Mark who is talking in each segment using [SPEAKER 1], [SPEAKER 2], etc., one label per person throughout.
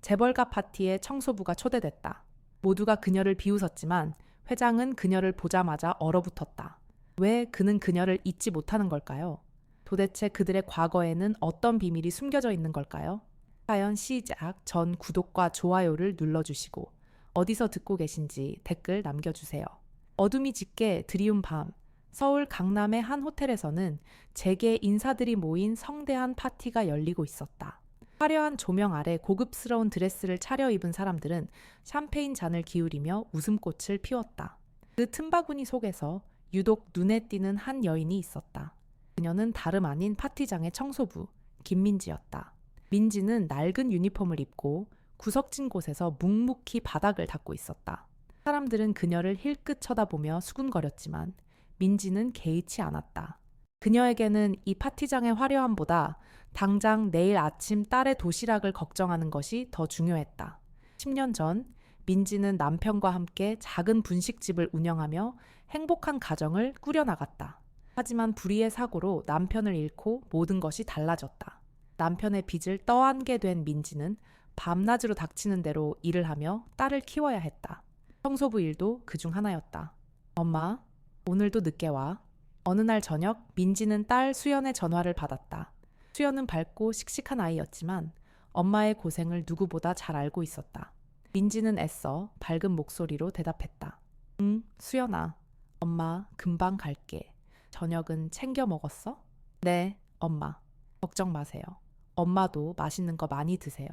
[SPEAKER 1] 재벌가 파티에 청소부가 초대됐다. 모두가 그녀를 비웃었지만 회장은 그녀를 보자마자 얼어붙었다. 왜 그는 그녀를 잊지 못하는 걸까요? 도대체 그들의 과거에는 어떤 비밀이 숨겨져 있는 걸까요? 사연 시작 전 구독과 좋아요를 눌러주시고 어디서 듣고 계신지 댓글 남겨주세요. 어둠이 짙게 드리운 밤, 서울 강남의 한 호텔에서는 재계 인사들이 모인 성대한 파티가 열리고 있었다. 화려한 조명 아래 고급스러운 드레스를 차려입은 사람들은 샴페인 잔을 기울이며 웃음꽃을 피웠다. 그 틈바구니 속에서 유독 눈에 띄는 한 여인이 있었다. 그녀는 다름 아닌 파티장의 청소부, 김민지였다. 민지는 낡은 유니폼을 입고 구석진 곳에서 묵묵히 바닥을 닦고 있었다. 사람들은 그녀를 힐끗 쳐다보며 수군거렸지만 민지는 개의치 않았다. 그녀에게는 이 파티장의 화려함보다 당장 내일 아침 딸의 도시락을 걱정하는 것이 더 중요했다. 10년 전 민지는 남편과 함께 작은 분식집을 운영하며 행복한 가정을 꾸려나갔다. 하지만 불의의 사고로 남편을 잃고 모든 것이 달라졌다. 남편의 빚을 떠안게 된 민지는 밤낮으로 닥치는 대로 일을 하며 딸을 키워야 했다. 청소부 일도 그중 하나였다. 엄마, 오늘도 늦게 와. 어느 날 저녁 민지는 딸 수연의 전화를 받았다. 수연은 밝고 씩씩한 아이였지만 엄마의 고생을 누구보다 잘 알고 있었다. 민지는 애써 밝은 목소리로 대답했다. 응, 수연아. 엄마, 금방 갈게. 저녁은 챙겨 먹었어? 네, 엄마. 걱정 마세요. 엄마도 맛있는 거 많이 드세요.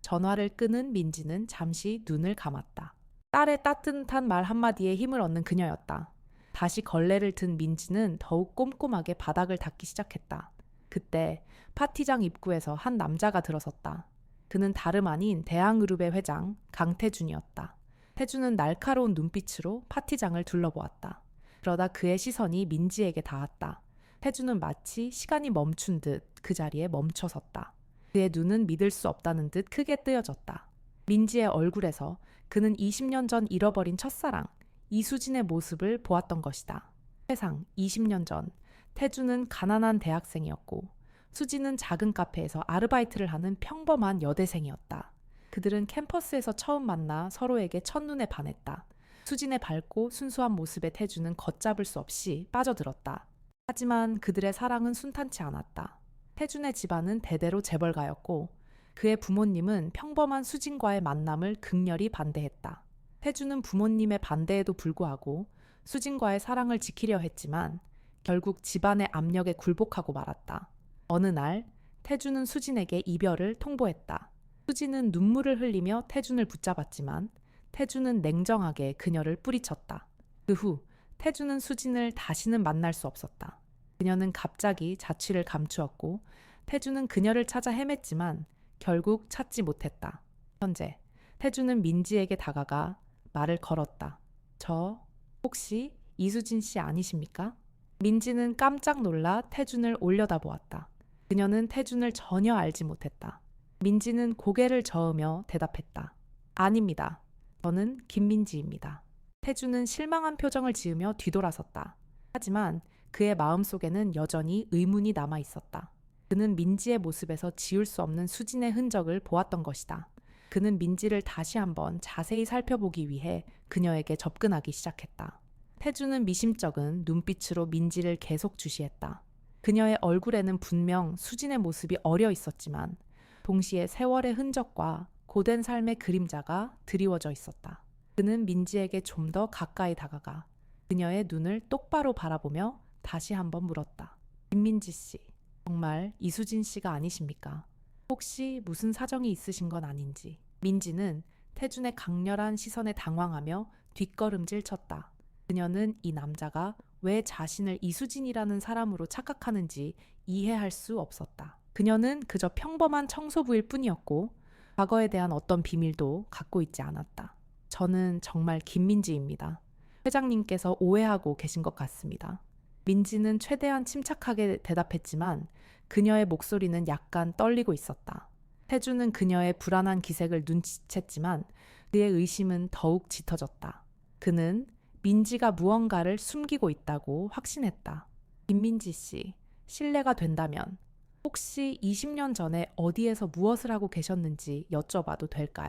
[SPEAKER 1] 전화를 끊은 민지는 잠시 눈을 감았다. 딸의 따뜻한 말 한마디에 힘을 얻는 그녀였다. 다시 걸레를 든 민지는 더욱 꼼꼼하게 바닥을 닦기 시작했다. 그때 파티장 입구에서 한 남자가 들어섰다. 그는 다름 아닌 대항그룹의 회장 강태준이었다. 태준은 날카로운 눈빛으로 파티장을 둘러보았다. 그러다 그의 시선이 민지에게 닿았다. 태준은 마치 시간이 멈춘 듯 그 자리에 멈춰섰다. 그의 눈은 믿을 수 없다는 듯 크게 뜨여졌다. 민지의 얼굴에서 그는 20년 전 잃어버린 첫사랑 이수진의 모습을 보았던 것이다. 세상 20년 전 태준은 가난한 대학생이었고 수진은 작은 카페에서 아르바이트를 하는 평범한 여대생이었다. 그들은 캠퍼스에서 처음 만나 서로에게 첫눈에 반했다. 수진의 밝고 순수한 모습에 태준은 걷잡을 수 없이 빠져들었다. 하지만 그들의 사랑은 순탄치 않았다. 태준의 집안은 대대로 재벌가였고 그의 부모님은 평범한 수진과의 만남을 극렬히 반대했다. 태준은 부모님의 반대에도 불구하고 수진과의 사랑을 지키려 했지만 결국 집안의 압력에 굴복하고 말았다. 어느 날 태준은 수진에게 이별을 통보했다. 수진은 눈물을 흘리며 태준을 붙잡았지만 태준은 냉정하게 그녀를 뿌리쳤다. 그 후 태준은 수진을 다시는 만날 수 없었다. 그녀는 갑자기 자취를 감추었고 태준은 그녀를 찾아 헤맸지만 결국 찾지 못했다. 현재 태준은 민지에게 다가가 말을 걸었다. 저 혹시 이수진 씨 아니십니까? 민지는 깜짝 놀라 태준을 올려다보았다. 그녀는 태준을 전혀 알지 못했다. 민지는 고개를 저으며 대답했다. 아닙니다. 저는 김민지입니다. 태준은 실망한 표정을 지으며 뒤돌아섰다. 하지만 그의 마음속에는 여전히 의문이 남아 있었다. 그는 민지의 모습에서 지울 수 없는 수진의 흔적을 보았던 것이다. 그는 민지를 다시 한번 자세히 살펴보기 위해 그녀에게 접근하기 시작했다. 태준은 미심쩍은 눈빛으로 민지를 계속 주시했다. 그녀의 얼굴에는 분명 수진의 모습이 어려 있었지만 동시에 세월의 흔적과 고된 삶의 그림자가 드리워져 있었다. 그는 민지에게 좀 더 가까이 다가가 그녀의 눈을 똑바로 바라보며 다시 한번 물었다. 김민지 씨, 정말 이수진 씨가 아니십니까? 혹시 무슨 사정이 있으신 건 아닌지. 민지는 태준의 강렬한 시선에 당황하며 뒷걸음질 쳤다. 그녀는 이 남자가 왜 자신을 이수진이라는 사람으로 착각하는지 이해할 수 없었다. 그녀는 그저 평범한 청소부일 뿐이었고 과거에 대한 어떤 비밀도 갖고 있지 않았다. 저는 정말 김민지입니다. 회장님께서 오해하고 계신 것 같습니다. 민지는 최대한 침착하게 대답했지만 그녀의 목소리는 약간 떨리고 있었다. 태주는 그녀의 불안한 기색을 눈치챘지만 그의 의심은 더욱 짙어졌다. 그는 민지가 무언가를 숨기고 있다고 확신했다. 김민지 씨, 신뢰가 된다면 혹시 20년 전에 어디에서 무엇을 하고 계셨는지 여쭤봐도 될까요?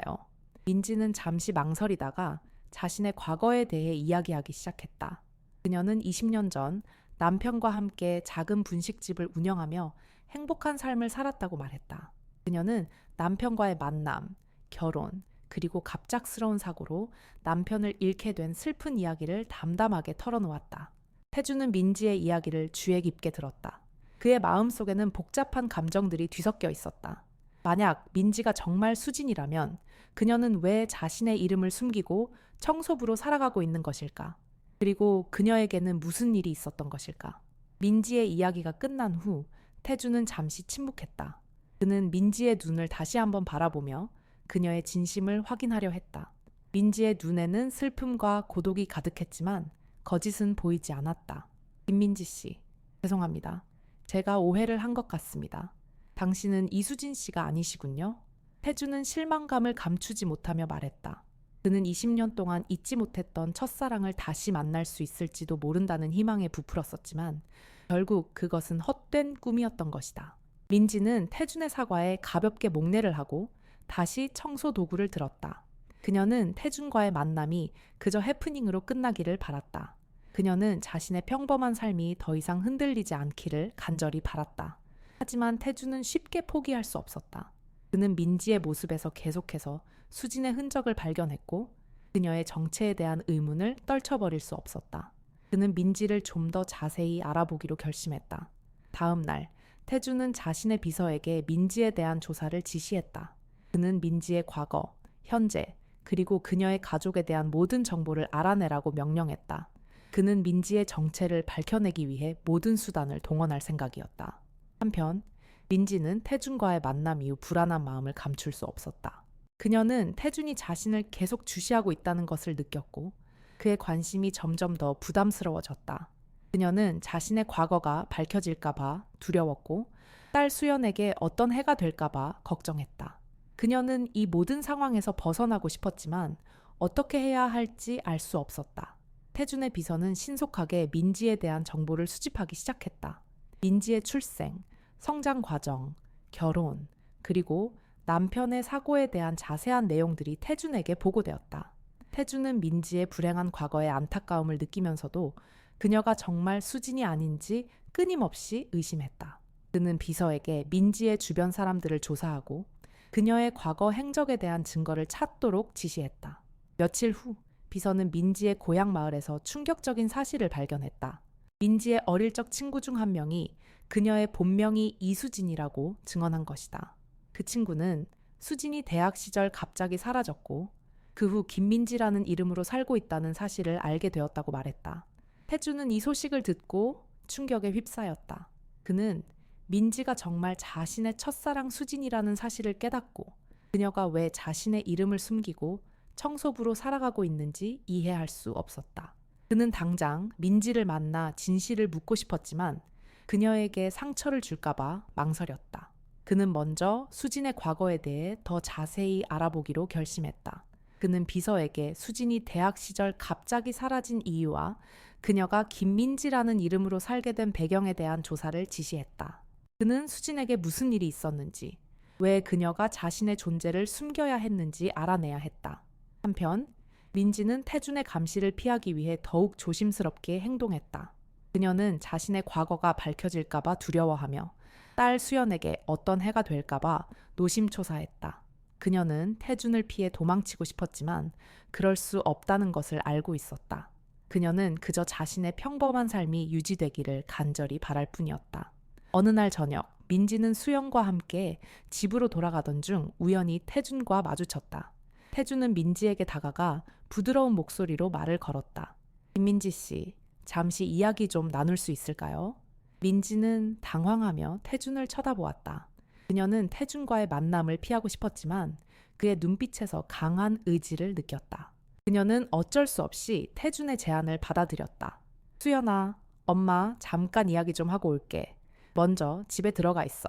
[SPEAKER 1] 민지는 잠시 망설이다가 자신의 과거에 대해 이야기하기 시작했다. 그녀는 20년 전 남편과 함께 작은 분식집을 운영하며 행복한 삶을 살았다고 말했다. 그녀는 남편과의 만남, 결혼, 그리고 갑작스러운 사고로 남편을 잃게 된 슬픈 이야기를 담담하게 털어놓았다. 태주는 민지의 이야기를 주의 깊게 들었다. 그의 마음속에는 복잡한 감정들이 뒤섞여 있었다. 만약 민지가 정말 수진이라면 그녀는 왜 자신의 이름을 숨기고 청소부로 살아가고 있는 것일까? 그리고 그녀에게는 무슨 일이 있었던 것일까? 민지의 이야기가 끝난 후 태주는 잠시 침묵했다. 그는 민지의 눈을 다시 한번 바라보며 그녀의 진심을 확인하려 했다. 민지의 눈에는 슬픔과 고독이 가득했지만 거짓은 보이지 않았다. 김민지 씨, 죄송합니다. 제가 오해를 한 것 같습니다. 당신은 이수진 씨가 아니시군요. 태주는 실망감을 감추지 못하며 말했다. 그는 20년 동안 잊지 못했던 첫사랑을 다시 만날 수 있을지도 모른다는 희망에 부풀었었지만 결국 그것은 헛된 꿈이었던 것이다. 민지는 태준의 사과에 가볍게 목례를 하고 다시 청소 도구를 들었다. 그녀는 태준과의 만남이 그저 해프닝으로 끝나기를 바랐다. 그녀는 자신의 평범한 삶이 더 이상 흔들리지 않기를 간절히 바랐다. 하지만 태준은 쉽게 포기할 수 없었다. 그는 민지의 모습에서 계속해서 수진의 흔적을 발견했고 그녀의 정체에 대한 의문을 떨쳐버릴 수 없었다. 그는 민지를 좀 더 자세히 알아보기로 결심했다. 다음 날 태준은 자신의 비서에게 민지에 대한 조사를 지시했다. 그는 민지의 과거, 현재, 그리고 그녀의 가족에 대한 모든 정보를 알아내라고 명령했다. 그는 민지의 정체를 밝혀내기 위해 모든 수단을 동원할 생각이었다. 한편 민지는 태준과의 만남 이후 불안한 마음을 감출 수 없었다. 그녀는 태준이 자신을 계속 주시하고 있다는 것을 느꼈고 그의 관심이 점점 더 부담스러워졌다. 그녀는 자신의 과거가 밝혀질까봐 두려웠고 딸 수연에게 어떤 해가 될까봐 걱정했다. 그녀는 이 모든 상황에서 벗어나고 싶었지만 어떻게 해야 할지 알 수 없었다. 태준의 비서는 신속하게 민지에 대한 정보를 수집하기 시작했다. 민지의 출생, 성장 과정, 결혼, 그리고 남편의 사고에 대한 자세한 내용들이 태준에게 보고되었다. 태준은 민지의 불행한 과거에 안타까움을 느끼면서도 그녀가 정말 수진이 아닌지 끊임없이 의심했다. 그는 비서에게 민지의 주변 사람들을 조사하고 그녀의 과거 행적에 대한 증거를 찾도록 지시했다. 며칠 후 비서는 민지의 고향 마을에서 충격적인 사실을 발견했다. 민지의 어릴 적 친구 중 한 명이 그녀의 본명이 이수진이라고 증언한 것이다. 그 친구는 수진이 대학 시절 갑자기 사라졌고 그 후 김민지라는 이름으로 살고 있다는 사실을 알게 되었다고 말했다. 태주는 이 소식을 듣고 충격에 휩싸였다. 그는 민지가 정말 자신의 첫사랑 수진이라는 사실을 깨닫고 그녀가 왜 자신의 이름을 숨기고 청소부로 살아가고 있는지 이해할 수 없었다. 그는 당장 민지를 만나 진실을 묻고 싶었지만 그녀에게 상처를 줄까봐 망설였다. 그는 먼저 수진의 과거에 대해 더 자세히 알아보기로 결심했다. 그는 비서에게 수진이 대학 시절 갑자기 사라진 이유와 그녀가 김민지라는 이름으로 살게 된 배경에 대한 조사를 지시했다. 그는 수진에게 무슨 일이 있었는지, 왜 그녀가 자신의 존재를 숨겨야 했는지 알아내야 했다. 한편 민지는 태준의 감시를 피하기 위해 더욱 조심스럽게 행동했다. 그녀는 자신의 과거가 밝혀질까봐 두려워하며 딸 수연에게 어떤 해가 될까봐 노심초사했다. 그녀는 태준을 피해 도망치고 싶었지만 그럴 수 없다는 것을 알고 있었다. 그녀는 그저 자신의 평범한 삶이 유지되기를 간절히 바랄 뿐이었다. 어느 날 저녁, 민지는 수연과 함께 집으로 돌아가던 중 우연히 태준과 마주쳤다. 태준은 민지에게 다가가 부드러운 목소리로 말을 걸었다. 김민지 씨, 잠시 이야기 좀 나눌 수 있을까요? 민지는 당황하며 태준을 쳐다보았다. 그녀는 태준과의 만남을 피하고 싶었지만 그의 눈빛에서 강한 의지를 느꼈다. 그녀는 어쩔 수 없이 태준의 제안을 받아들였다. 수연아, 엄마 잠깐 이야기 좀 하고 올게. 먼저 집에 들어가 있어.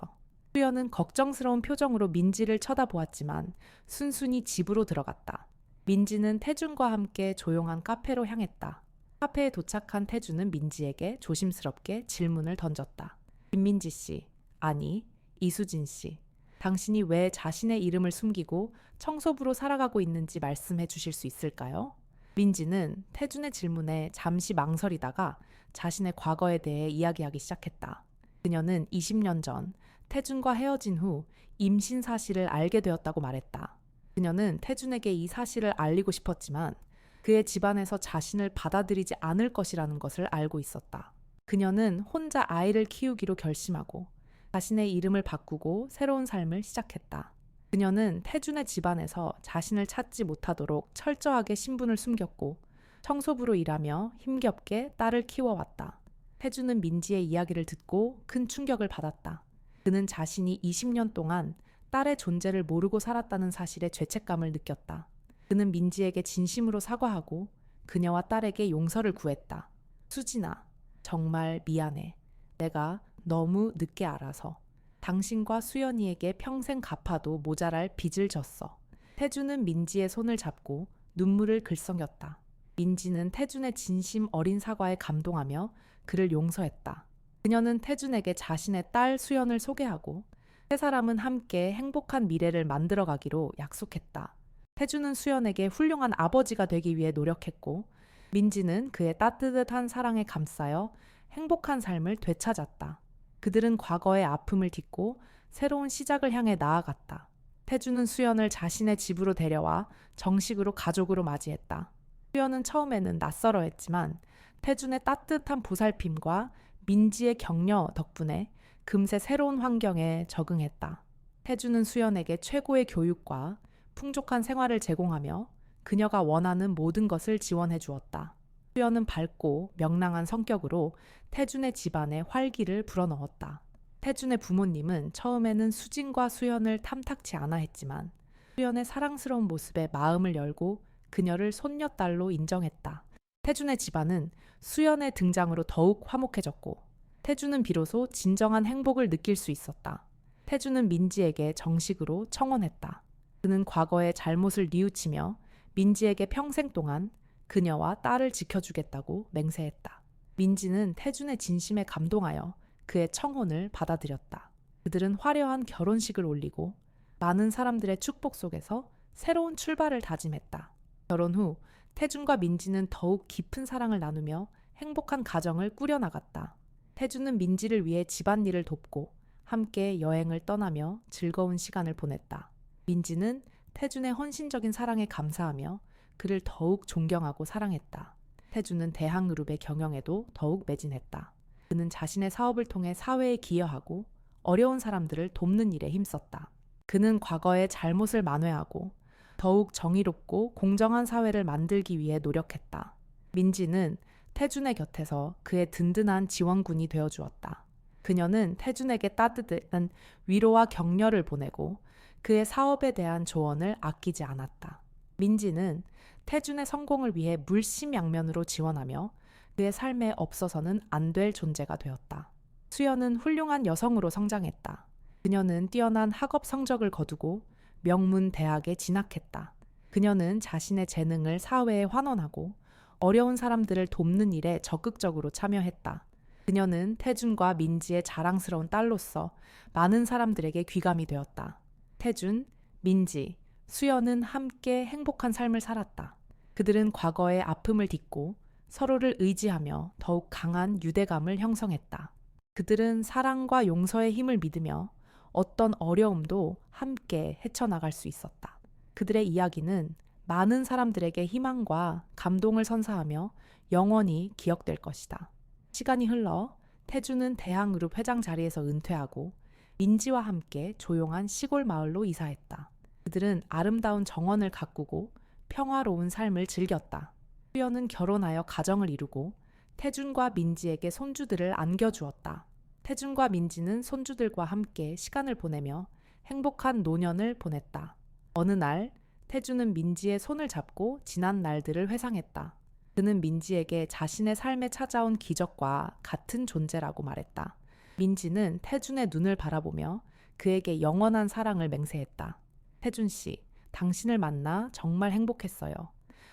[SPEAKER 1] 수연은 걱정스러운 표정으로 민지를 쳐다보았지만 순순히 집으로 들어갔다. 민지는 태준과 함께 조용한 카페로 향했다. 카페에 도착한 태준은 민지에게 조심스럽게 질문을 던졌다. 김민지 씨, 아니, 이수진 씨, 당신이 왜 자신의 이름을 숨기고 청소부로 살아가고 있는지 말씀해 주실 수 있을까요? 민지는 태준의 질문에 잠시 망설이다가 자신의 과거에 대해 이야기하기 시작했다. 그녀는 20년 전 태준과 헤어진 후 임신 사실을 알게 되었다고 말했다. 그녀는 태준에게 이 사실을 알리고 싶었지만 그의 집안에서 자신을 받아들이지 않을 것이라는 것을 알고 있었다. 그녀는 혼자 아이를 키우기로 결심하고 자신의 이름을 바꾸고 새로운 삶을 시작했다. 그녀는 태준의 집안에서 자신을 찾지 못하도록 철저하게 신분을 숨겼고 청소부로 일하며 힘겹게 딸을 키워왔다. 태준은 민지의 이야기를 듣고 큰 충격을 받았다. 그는 자신이 20년 동안 딸의 존재를 모르고 살았다는 사실에 죄책감을 느꼈다. 그는 민지에게 진심으로 사과하고 그녀와 딸에게 용서를 구했다. 수진아, 정말 미안해. 내가 너무 늦게 알아서. 당신과 수연이에게 평생 갚아도 모자랄 빚을 졌어. 태준은 민지의 손을 잡고 눈물을 글썽였다. 민지는 태준의 진심 어린 사과에 감동하며 그를 용서했다. 그녀는 태준에게 자신의 딸 수연을 소개하고 세 사람은 함께 행복한 미래를 만들어가기로 약속했다. 태준은 수연에게 훌륭한 아버지가 되기 위해 노력했고 민지는 그의 따뜻한 사랑에 감싸여 행복한 삶을 되찾았다. 그들은 과거의 아픔을 딛고 새로운 시작을 향해 나아갔다. 태준은 수연을 자신의 집으로 데려와 정식으로 가족으로 맞이했다. 수연은 처음에는 낯설어했지만 태준의 따뜻한 보살핌과 민지의 격려 덕분에 금세 새로운 환경에 적응했다. 태준은 수연에게 최고의 교육과 풍족한 생활을 제공하며 그녀가 원하는 모든 것을 지원해 주었다. 수연은 밝고 명랑한 성격으로 태준의 집안에 활기를 불어넣었다. 태준의 부모님은 처음에는 수진과 수연을 탐탁치 않아 했지만 수연의 사랑스러운 모습에 마음을 열고 그녀를 손녀딸로 인정했다. 태준의 집안은 수연의 등장으로 더욱 화목해졌고 태준은 비로소 진정한 행복을 느낄 수 있었다. 태준은 민지에게 정식으로 청혼했다. 그는 과거의 잘못을 뉘우치며 민지에게 평생 동안 그녀와 딸을 지켜주겠다고 맹세했다. 민지는 태준의 진심에 감동하여 그의 청혼을 받아들였다. 그들은 화려한 결혼식을 올리고 많은 사람들의 축복 속에서 새로운 출발을 다짐했다. 결혼 후 태준과 민지는 더욱 깊은 사랑을 나누며 행복한 가정을 꾸려나갔다. 태준은 민지를 위해 집안일을 돕고 함께 여행을 떠나며 즐거운 시간을 보냈다. 민지는 태준의 헌신적인 사랑에 감사하며 그를 더욱 존경하고 사랑했다. 태준은 대항그룹의 경영에도 더욱 매진했다. 그는 자신의 사업을 통해 사회에 기여하고 어려운 사람들을 돕는 일에 힘썼다. 그는 과거의 잘못을 만회하고 더욱 정의롭고 공정한 사회를 만들기 위해 노력했다. 민지는 태준의 곁에서 그의 든든한 지원군이 되어주었다. 그녀는 태준에게 따뜻한 위로와 격려를 보내고 그의 사업에 대한 조언을 아끼지 않았다. 민지는 태준의 성공을 위해 물심양면으로 지원하며 그의 삶에 없어서는 안 될 존재가 되었다. 수연은 훌륭한 여성으로 성장했다. 그녀는 뛰어난 학업 성적을 거두고 명문 대학에 진학했다. 그녀는 자신의 재능을 사회에 환원하고 어려운 사람들을 돕는 일에 적극적으로 참여했다. 그녀는 태준과 민지의 자랑스러운 딸로서 많은 사람들에게 귀감이 되었다. 태준, 민지, 수연은 함께 행복한 삶을 살았다. 그들은 과거의 아픔을 딛고 서로를 의지하며 더욱 강한 유대감을 형성했다. 그들은 사랑과 용서의 힘을 믿으며 어떤 어려움도 함께 헤쳐나갈 수 있었다. 그들의 이야기는 많은 사람들에게 희망과 감동을 선사하며 영원히 기억될 것이다. 시간이 흘러 태준은 대항그룹 회장 자리에서 은퇴하고 민지와 함께 조용한 시골 마을로 이사했다. 그들은 아름다운 정원을 가꾸고 평화로운 삶을 즐겼다. 수연은 결혼하여 가정을 이루고 태준과 민지에게 손주들을 안겨주었다. 태준과 민지는 손주들과 함께 시간을 보내며 행복한 노년을 보냈다. 어느 날 태준은 민지의 손을 잡고 지난 날들을 회상했다. 그는 민지에게 자신의 삶에 찾아온 기적과 같은 존재라고 말했다. 민지는 태준의 눈을 바라보며 그에게 영원한 사랑을 맹세했다. 태준 씨, 당신을 만나 정말 행복했어요.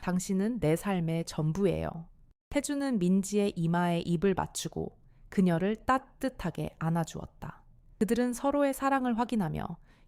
[SPEAKER 1] 당신은 내 삶의 전부예요. 태준은 민지의 이마에 입을 맞추고 그녀를 따뜻하게 안아주었다. 그들은 서로의 사랑을 확인하며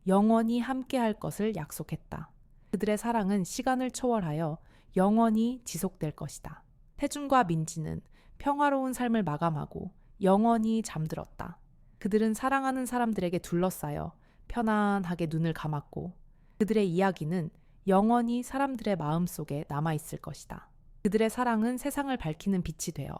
[SPEAKER 1] 영원히 함께할 것을 약속했다. 그들의 사랑은 시간을 초월하여 영원히 지속될 것이다. 태준과 민지는 평화로운 삶을 마감하고 영원히 잠들었다. 그들은 사랑하는 사람들에게 둘러싸여 편안하게 눈을 감았고 그들의 이야기는 영원히 사람들의 마음속에 남아있을 것이다. 그들의 사랑은 세상을 밝히는 빛이 되어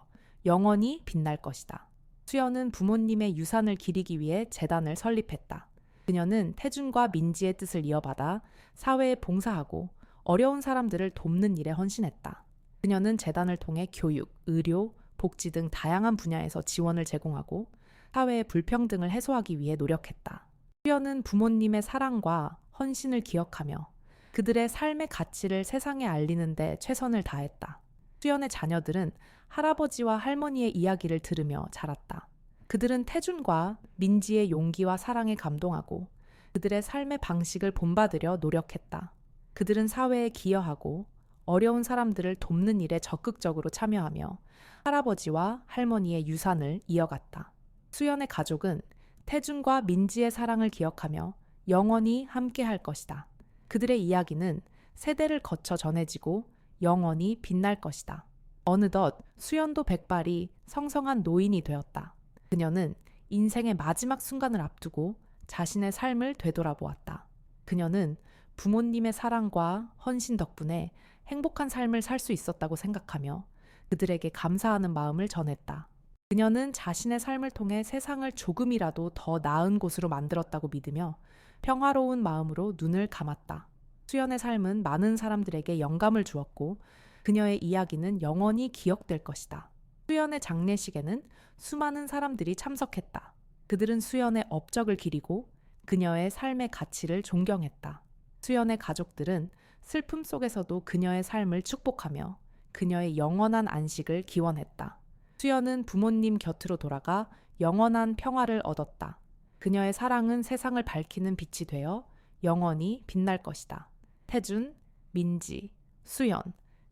[SPEAKER 1] 영원히 빛날 것이다. 수연은 부모님의 유산을 기리기 위해 재단을 설립했다. 그녀는 태준과 민지의 뜻을 이어받아 사회에 봉사하고 어려운 사람들을 돕는 일에 헌신했다. 그녀는 재단을 통해 교육, 의료, 복지 등 다양한 분야에서 지원을 제공하고 사회의 불평등을 해소하기 위해 노력했다. 수연은 부모님의 사랑과 헌신을 기억하며 그들의 삶의 가치를 세상에 알리는 데 최선을 다했다. 수연의 자녀들은 할아버지와 할머니의 이야기를 들으며 자랐다. 그들은 태준과 민지의 용기와 사랑에 감동하고 그들의 삶의 방식을 본받으려 노력했다. 그들은 사회에 기여하고 어려운 사람들을 돕는 일에 적극적으로 참여하며 할아버지와 할머니의 유산을 이어갔다. 수연의 가족은 태준과 민지의 사랑을 기억하며 영원히 함께할 것이다. 그들의 이야기는 세대를 거쳐 전해지고 영원히 빛날 것이다. 어느덧 수연도 백발이 성성한 노인이 되었다. 그녀는 인생의 마지막 순간을 앞두고 자신의 삶을 되돌아보았다. 그녀는 부모님의 사랑과 헌신 덕분에 행복한 삶을 살 수 있었다고 생각하며 그들에게 감사하는 마음을 전했다. 그녀는 자신의 삶을 통해 세상을 조금이라도 더 나은 곳으로 만들었다고 믿으며 평화로운 마음으로 눈을 감았다. 수연의 삶은 많은 사람들에게 영감을 주었고 그녀의 이야기는 영원히 기억될 것이다. 수연의 장례식에는 수많은 사람들이 참석했다. 그들은 수연의 업적을 기리고 그녀의 삶의 가치를 존경했다. 수연의 가족들은 슬픔 속에서도 그녀의 삶을 축복하며 그녀의 영원한 안식을 기원했다. 수연은 부모님 곁으로 돌아가 영원한 평화를 얻었다. 그녀의 사랑은 세상을 밝히는 빛이 되어 영원히 빛날 것이다. 태준, 민지, 수연,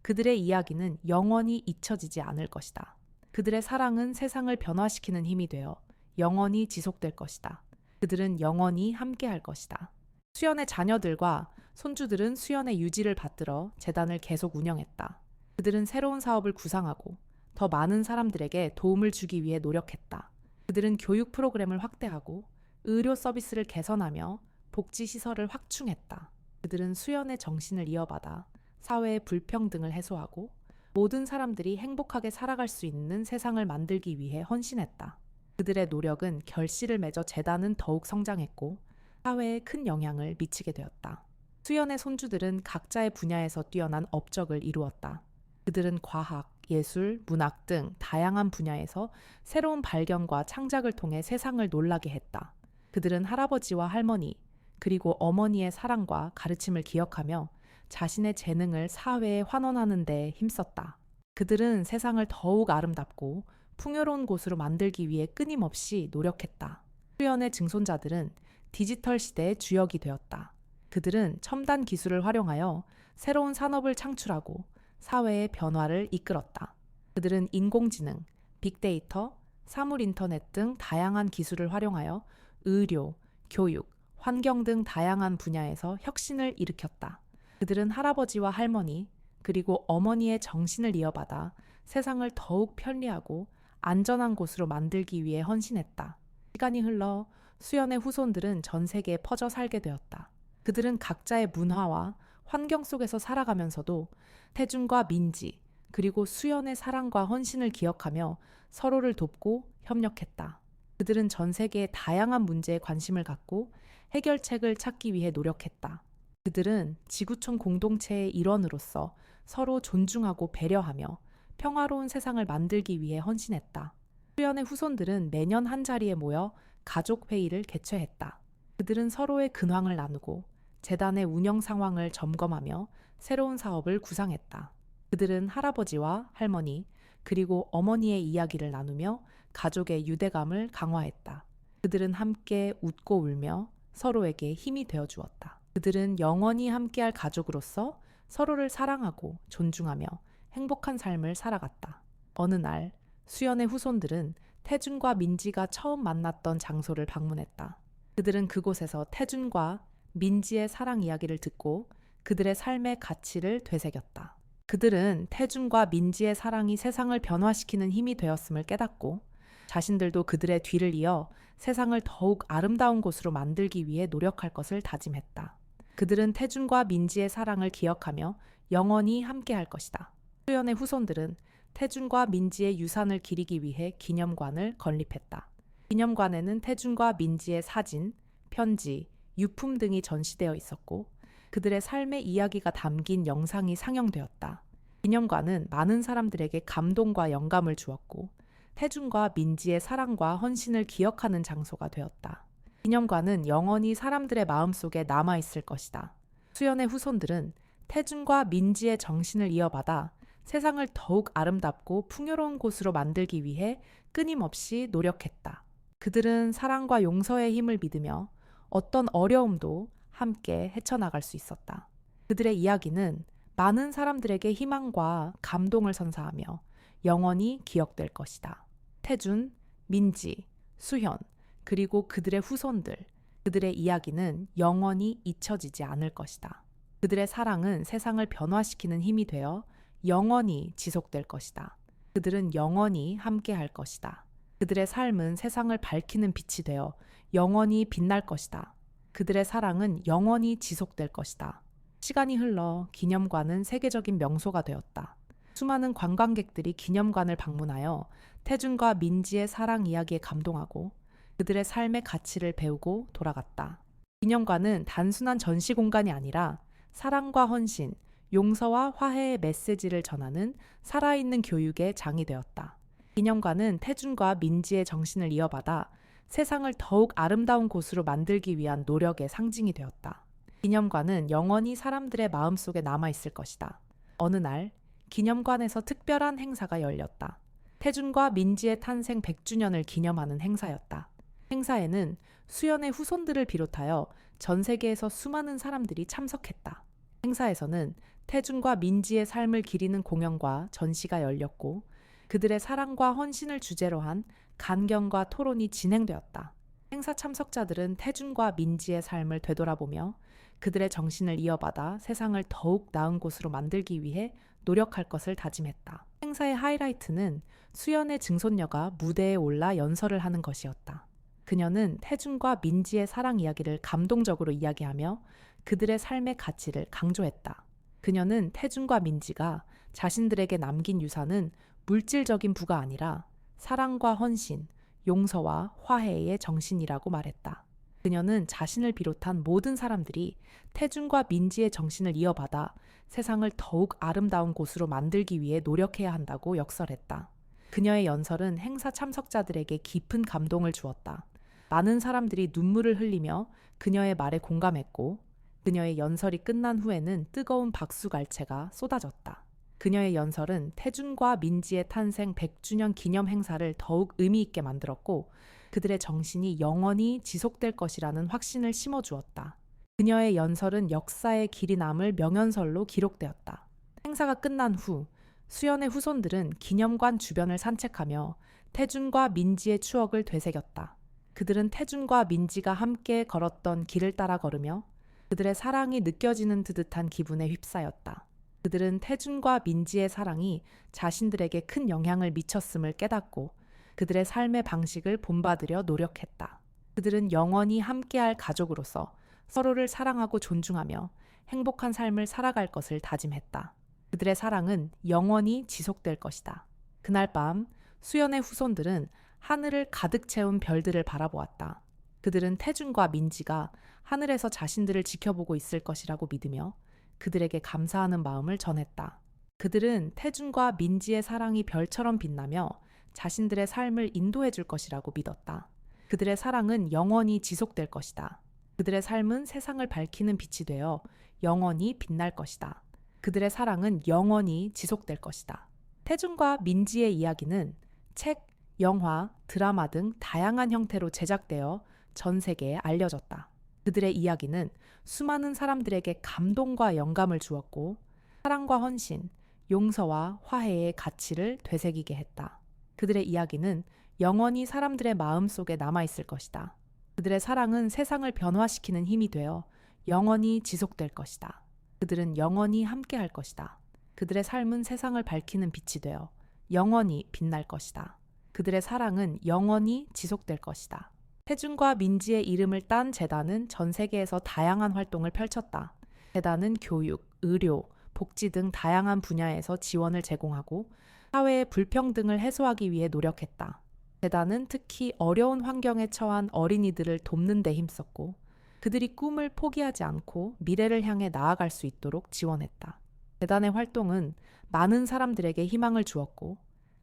[SPEAKER 1] 그들의 이야기는 영원히 잊혀지지 않을 것이다. 그들의 사랑은 세상을 변화시키는 힘이 되어 영원히 지속될 것이다. 그들은 영원히 함께할 것이다. 수연의 자녀들과 손주들은 수연의 유지를 받들어 재단을 계속 운영했다. 그들은 새로운 사업을 구상하고 더 많은 사람들에게 도움을 주기 위해 노력했다. 그들은 교육 프로그램을 확대하고 의료 서비스를 개선하며 복지시설을 확충했다. 그들은 수연의 정신을 이어받아 사회의 불평등을 해소하고 모든 사람들이 행복하게 살아갈 수 있는 세상을 만들기 위해 헌신했다. 그들의 노력은 결실을 맺어 재단은 더욱 성장했고 사회에 큰 영향을 미치게 되었다. 수연의 손주들은 각자의 분야에서 뛰어난 업적을 이루었다. 그들은 과학, 예술, 문학 등 다양한 분야에서 새로운 발견과 창작을 통해 세상을 놀라게 했다. 그들은 할아버지와 할머니, 그리고 어머니의 사랑과 가르침을 기억하며 자신의 재능을 사회에 환원하는 데 힘썼다. 그들은 세상을 더욱 아름답고 풍요로운 곳으로 만들기 위해 끊임없이 노력했다. 수연의 증손자들은 디지털 시대의 주역이 되었다. 그들은 첨단 기술을 활용하여 새로운 산업을 창출하고 사회의 변화를 이끌었다. 그들은 인공지능, 빅데이터, 사물 인터넷 등 다양한 기술을 활용하여 의료, 교육, 환경 등 다양한 분야에서 혁신을 일으켰다. 그들은 할아버지와 할머니, 그리고 어머니의 정신을 이어받아 세상을 더욱 편리하고 안전한 곳으로 만들기 위해 헌신했다. 시간이 흘러 수연의 후손들은 전 세계에 퍼져 살게 되었다. 그들은 각자의 문화와 환경 속에서 살아가면서도 태준과 민지, 그리고 수연의 사랑과 헌신을 기억하며 서로를 돕고 협력했다. 그들은 전 세계의 다양한 문제에 관심을 갖고 해결책을 찾기 위해 노력했다. 그들은 지구촌 공동체의 일원으로서 서로 존중하고 배려하며 평화로운 세상을 만들기 위해 헌신했다. 수연의 후손들은 매년 한 자리에 모여 가족 회의를 개최했다. 그들은 서로의 근황을 나누고 재단의 운영 상황을 점검하며 새로운 사업을 구상했다. 그들은 할아버지와 할머니, 그리고 어머니의 이야기를 나누며 가족의 유대감을 강화했다. 그들은 함께 웃고 울며 서로에게 힘이 되어 주었다. 그들은 영원히 함께할 가족으로서 서로를 사랑하고 존중하며 행복한 삶을 살아갔다. 어느 날 수연의 후손들은 태준과 민지가 처음 만났던 장소를 방문했다. 그들은 그곳에서 태준과 민지의 사랑 이야기를 듣고 그들의 삶의 가치를 되새겼다. 그들은 태준과 민지의 사랑이 세상을 변화시키는 힘이 되었음을 깨닫고 자신들도 그들의 뒤를 이어 세상을 더욱 아름다운 곳으로 만들기 위해 노력할 것을 다짐했다. 그들은 태준과 민지의 사랑을 기억하며 영원히 함께할 것이다. 수연의 후손들은 태준과 민지의 유산을 기리기 위해 기념관을 건립했다. 기념관에는 태준과 민지의 사진, 편지, 유품 등이 전시되어 있었고 그들의 삶의 이야기가 담긴 영상이 상영되었다. 기념관은 많은 사람들에게 감동과 영감을 주었고 태준과 민지의 사랑과 헌신을 기억하는 장소가 되었다. 기념관은 영원히 사람들의 마음속에 남아있을 것이다. 수연의 후손들은 태준과 민지의 정신을 이어받아 세상을 더욱 아름답고 풍요로운 곳으로 만들기 위해 끊임없이 노력했다. 그들은 사랑과 용서의 힘을 믿으며 어떤 어려움도 함께 헤쳐나갈 수 있었다. 그들의 이야기는 많은 사람들에게 희망과 감동을 선사하며 영원히 기억될 것이다. 태준, 민지, 수현, 그리고 그들의 후손들, 그들의 이야기는 영원히 잊혀지지 않을 것이다. 그들의 사랑은 세상을 변화시키는 힘이 되어 영원히 지속될 것이다. 그들은 영원히 함께할 것이다. 그들의 삶은 세상을 밝히는 빛이 되어 영원히 빛날 것이다. 그들의 사랑은 영원히 지속될 것이다. 시간이 흘러 기념관은 세계적인 명소가 되었다. 수많은 관광객들이 기념관을 방문하여 태준과 민지의 사랑 이야기에 감동하고 그들의 삶의 가치를 배우고 돌아갔다. 기념관은 단순한 전시 공간이 아니라 사랑과 헌신, 용서와 화해의 메시지를 전하는 살아있는 교육의 장이 되었다. 기념관은 태준과 민지의 정신을 이어받아 세상을 더욱 아름다운 곳으로 만들기 위한 노력의 상징이 되었다. 기념관은 영원히 사람들의 마음속에 남아있을 것이다. 어느 날 기념관에서 특별한 행사가 열렸다. 태준과 민지의 탄생 100주년을 기념하는 행사였다. 행사에는 수연의 후손들을 비롯하여 전 세계에서 수많은 사람들이 참석했다. 행사에서는 태준과 민지의 삶을 기리는 공연과 전시가 열렸고 그들의 사랑과 헌신을 주제로 한 간경과 토론이 진행되었다. 행사 참석자들은 태준과 민지의 삶을 되돌아보며 그들의 정신을 이어받아 세상을 더욱 나은 곳으로 만들기 위해 노력할 것을 다짐했다. 행사의 하이라이트는 수연의 증손녀가 무대에 올라 연설을 하는 것이었다. 그녀는 태준과 민지의 사랑 이야기를 감동적으로 이야기하며 그들의 삶의 가치를 강조했다. 그녀는 태준과 민지가 자신들에게 남긴 유산은 물질적인 부가 아니라 사랑과 헌신, 용서와 화해의 정신이라고 말했다. 그녀는 자신을 비롯한 모든 사람들이 태준과 민지의 정신을 이어받아 세상을 더욱 아름다운 곳으로 만들기 위해 노력해야 한다고 역설했다. 그녀의 연설은 행사 참석자들에게 깊은 감동을 주었다. 많은 사람들이 눈물을 흘리며 그녀의 말에 공감했고 그녀의 연설이 끝난 후에는 뜨거운 박수갈채가 쏟아졌다. 그녀의 연설은 태준과 민지의 탄생 100주년 기념 행사를 더욱 의미 있게 만들었고 그들의 정신이 영원히 지속될 것이라는 확신을 심어주었다. 그녀의 연설은 역사의 길이 남을 명연설로 기록되었다. 행사가 끝난 후 수연의 후손들은 기념관 주변을 산책하며 태준과 민지의 추억을 되새겼다. 그들은 태준과 민지가 함께 걸었던 길을 따라 걸으며 그들의 사랑이 느껴지는 듯한 기분에 휩싸였다. 그들은 태준과 민지의 사랑이 자신들에게 큰 영향을 미쳤음을 깨닫고 그들의 삶의 방식을 본받으려 노력했다. 그들은 영원히 함께할 가족으로서 서로를 사랑하고 존중하며 행복한 삶을 살아갈 것을 다짐했다. 그들의 사랑은 영원히 지속될 것이다. 그날 밤 수연의 후손들은 하늘을 가득 채운 별들을 바라보았다. 그들은 태준과 민지가 하늘에서 자신들을 지켜보고 있을 것이라고 믿으며 그들에게 감사하는 마음을 전했다. 그들은 태준과 민지의 사랑이 별처럼 빛나며 자신들의 삶을 인도해 줄 것이라고 믿었다. 그들의 사랑은 영원히 지속될 것이다. 그들의 삶은 세상을 밝히는 빛이 되어 영원히 빛날 것이다. 그들의 사랑은 영원히 지속될 것이다. 태준과 민지의 이야기는 책, 영화, 드라마 등 다양한 형태로 제작되어 전 세계에 알려졌다. 그들의 이야기는 수많은 사람들에게 감동과 영감을 주었고 사랑과 헌신, 용서와 화해의 가치를 되새기게 했다. 그들의 이야기는 영원히 사람들의 마음속에 남아있을 것이다. 그들의 사랑은 세상을 변화시키는 힘이 되어 영원히 지속될 것이다. 그들은 영원히 함께할 것이다. 그들의 삶은 세상을 밝히는 빛이 되어 영원히 빛날 것이다. 그들의 사랑은 영원히 지속될 것이다. 태준과 민지의 이름을 딴 재단은 전 세계에서 다양한 활동을 펼쳤다. 재단은 교육, 의료, 복지 등 다양한 분야에서 지원을 제공하고 사회의 불평등을 해소하기 위해 노력했다. 재단은 특히 어려운 환경에 처한 어린이들을 돕는 데 힘썼고 그들이 꿈을 포기하지 않고 미래를 향해 나아갈 수 있도록 지원했다. 재단의 활동은 많은 사람들에게 희망을 주었고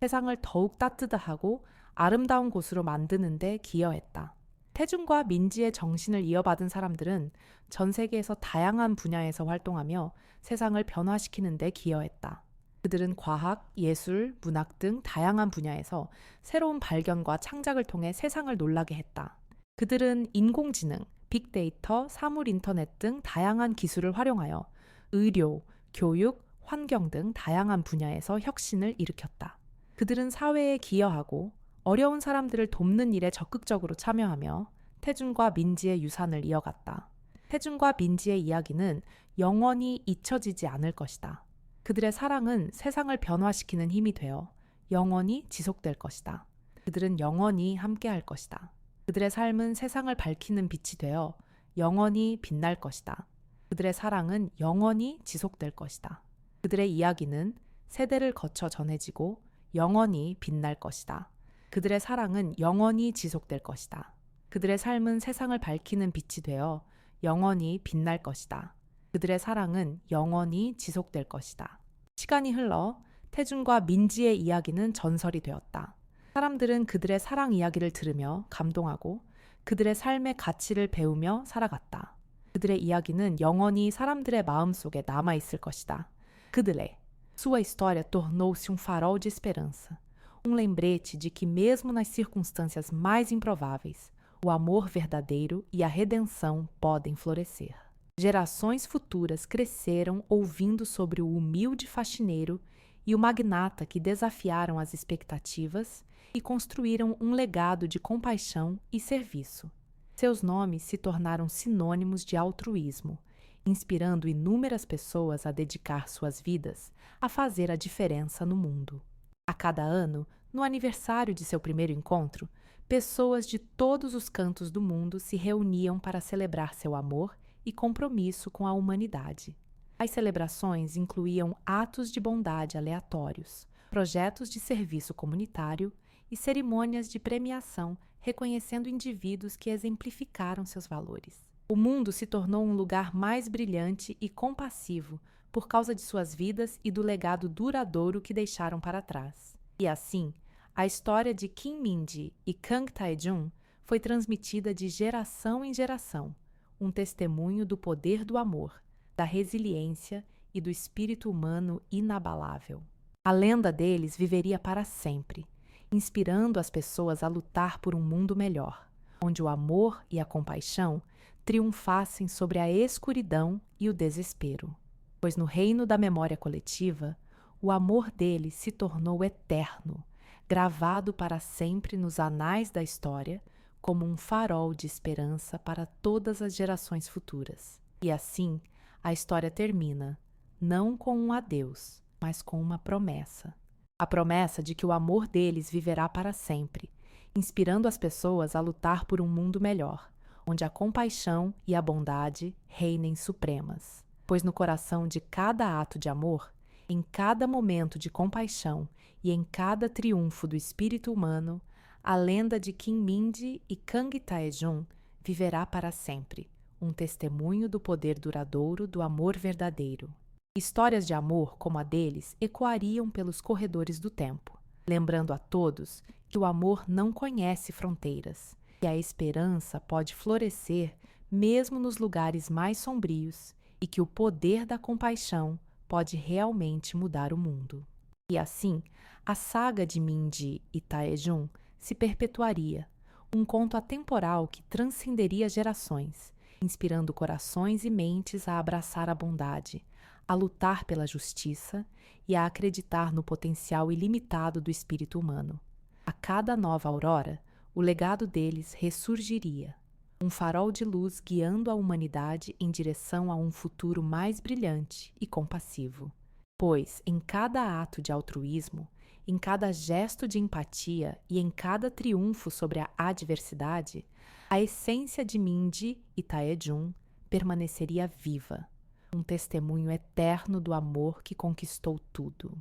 [SPEAKER 1] 세상을 더욱 따뜻하고 아름다운 곳으로 만드는 데 기여했다. 태준과 민지의 정신을 이어받은 사람들은 전 세계에서 다양한 분야에서 활동하며 세상을 변화시키는 데 기여했다. 그들은 과학, 예술, 문학 등 다양한 분야에서 새로운 발견과 창작을 통해 세상을 놀라게 했다. 그들은 인공지능, 빅데이터, 사물 인터넷 등 다양한 기술을 활용하여 의료, 교육, 환경 등 다양한 분야에서 혁신을 일으켰다. 그들은 사회에 기여하고 어려운 사람들을 돕는 일에 적극적으로 참여하며 태준과 민지의 유산을 이어갔다. 태준과 민지의 이야기는 영원히 잊혀지지 않을 것이다. 그들의 사랑은 세상을 변화시키는 힘이 되어 영원히 지속될 것이다. 그들은 영원히 함께할 것이다. 그들의 삶은 세상을 밝히는 빛이 되어 영원히 빛날 것이다. 그들의 사랑은 영원히 지속될 것이다. 그들의 이야기는 세대를 거쳐 전해지고 영원히 빛날 것이다. 그들의 사랑은 영원히 지속될 것이다. 그들의 삶은 세상을 밝히는 빛이 되어 영원히 빛날 것이다. 그들의 사랑은 영원히 지속될 것이다. 시간이 흘러 태준과 민지의 이야기는 전설이 되었다. 사람들은 그들의 사랑 이야기를 들으며 감동하고 그들의 삶의 가치를 배우며 살아갔다. 그들의 이야기는 영원히 사람들의 마음속에 남아있을 것이다. 그들의 Sua história tornou-se um farol de esperança, lembrete de que mesmo nas circunstâncias mais improváveis, o amor verdadeiro e a redenção podem florescer. Gerações futuras cresceram ouvindo sobre o humilde faxineiro e o magnata que desafiaram as expectativas e construíram um legado de compaixão e serviço. Seus nomes se tornaram sinônimos de altruísmo, inspirando inúmeras pessoas a dedicar suas vidas a fazer a diferença no mundo. A cada ano, no aniversário de seu primeiro encontro, pessoas de todos os cantos do mundo se reuniam para celebrar seu amor e compromisso com a humanidade. As celebrações incluíam atos de bondade aleatórios, projetos de serviço comunitário e cerimônias de premiação reconhecendo indivíduos que exemplificaram seus valores. O mundo se tornou um lugar mais brilhante e compassivo por causa de suas vidas e do legado duradouro que deixaram para trás. E assim, a história de Kim Min-ji e Kang Tae-jun foi transmitida de geração em geração, um testemunho do poder do amor, da resiliência e do espírito humano inabalável. A lenda deles viveria para sempre, inspirando as pessoas a lutar por um mundo melhor, onde o amor e a compaixão triunfassem sobre a escuridão e o desespero. Pois no reino da memória coletiva, o amor deles se tornou eterno, gravado para sempre nos anais da história, como um farol de esperança para todas as gerações futuras. E assim, a história termina, não com um adeus, mas com uma promessa. A promessa de que o amor deles viverá para sempre, inspirando as pessoas a lutar por um mundo melhor, onde a compaixão e a bondade reinem supremas. Pois no coração de cada ato de amor, em cada momento de compaixão e em cada triunfo do espírito humano, a lenda de Kim Min-ji e Kang Tae-jun viverá para sempre, um testemunho do poder duradouro do amor verdadeiro. Histórias de amor como a deles ecoariam pelos corredores do tempo, lembrando a todos que o amor não conhece fronteiras, que a esperança pode florescer mesmo nos lugares mais sombrios e que o poder da compaixão pode realmente mudar o mundo. E assim, a saga de Min-ji e Tae-jun se perpetuaria, um conto atemporal que transcenderia gerações, inspirando corações e mentes a abraçar a bondade, a lutar pela justiça e a acreditar no potencial ilimitado do espírito humano. A cada nova aurora, o legado deles ressurgiria, um farol de luz guiando a humanidade em direção a um futuro mais brilhante e compassivo. Pois, em cada ato de altruísmo, em cada gesto de empatia e em cada triunfo sobre a adversidade, a essência de Mindy e Taejun permaneceria viva, um testemunho eterno do amor que conquistou tudo.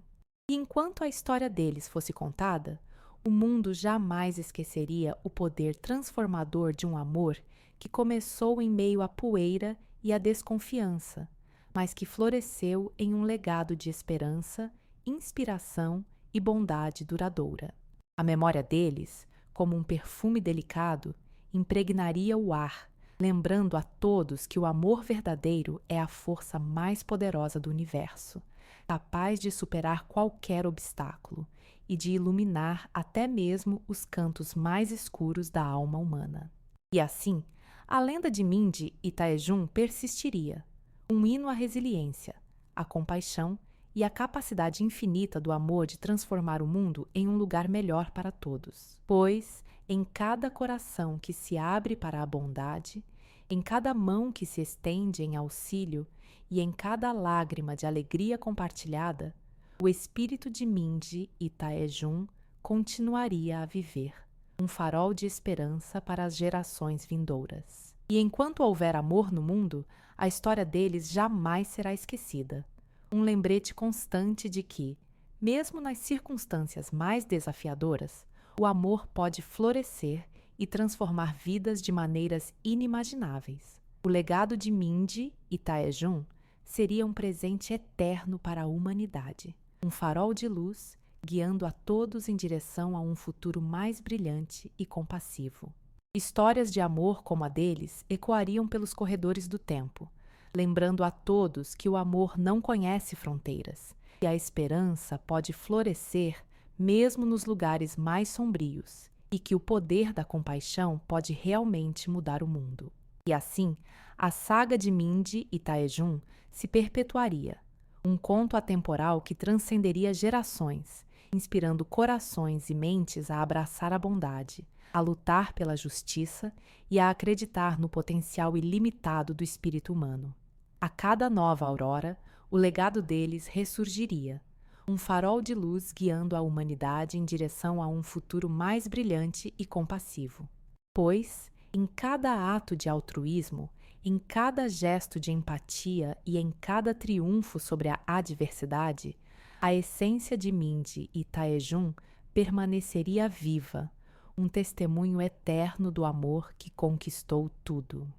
[SPEAKER 1] E enquanto a história deles fosse contada, o mundo jamais esqueceria o poder transformador de um amor que começou em meio à poeira e à desconfiança, mas que floresceu em um legado de esperança, inspiração e bondade duradoura. A memória deles, como um perfume delicado, impregnaria o ar, lembrando a todos que o amor verdadeiro é a força mais poderosa do universo, capaz de superar qualquer obstáculo e de iluminar até mesmo os cantos mais escuros da alma humana. E assim, a lenda de Mindy e Taejun persistiria, um hino à resiliência, à compaixão e à capacidade infinita do amor de transformar o mundo em um lugar melhor para todos. Pois, em cada coração que se abre para a bondade, em cada mão que se estende em auxílio e em cada lágrima de alegria compartilhada, o espírito de Mindy e Taejun continuaria a viver, um farol de esperança para as gerações vindouras. E enquanto houver amor no mundo, a história deles jamais será esquecida. Um lembrete constante de que, mesmo nas circunstâncias mais desafiadoras, o amor pode florescer e transformar vidas de maneiras inimagináveis. O legado de Mindy e Taejun seria um presente eterno para a humanidade, um farol de luz guiando a todos em direção a um futuro mais brilhante e compassivo. Histórias de amor como a deles ecoariam pelos corredores do tempo, lembrando a todos que o amor não conhece fronteiras e a esperança pode florescer mesmo nos lugares mais sombrios e que o poder da compaixão pode realmente mudar o mundo. E assim, a saga de Mindy e Taejun se perpetuaria, um conto atemporal que transcenderia gerações, inspirando corações e mentes a abraçar a bondade, a lutar pela justiça e a acreditar no potencial ilimitado do espírito humano. A cada nova aurora, o legado deles ressurgiria, um farol de luz guiando a humanidade em direção a um futuro mais brilhante e compassivo. Pois, em cada ato de altruísmo, em cada gesto de empatia e em cada triunfo sobre a adversidade, a essência de Mindy e Taejun permaneceria viva, um testemunho eterno do amor que conquistou tudo.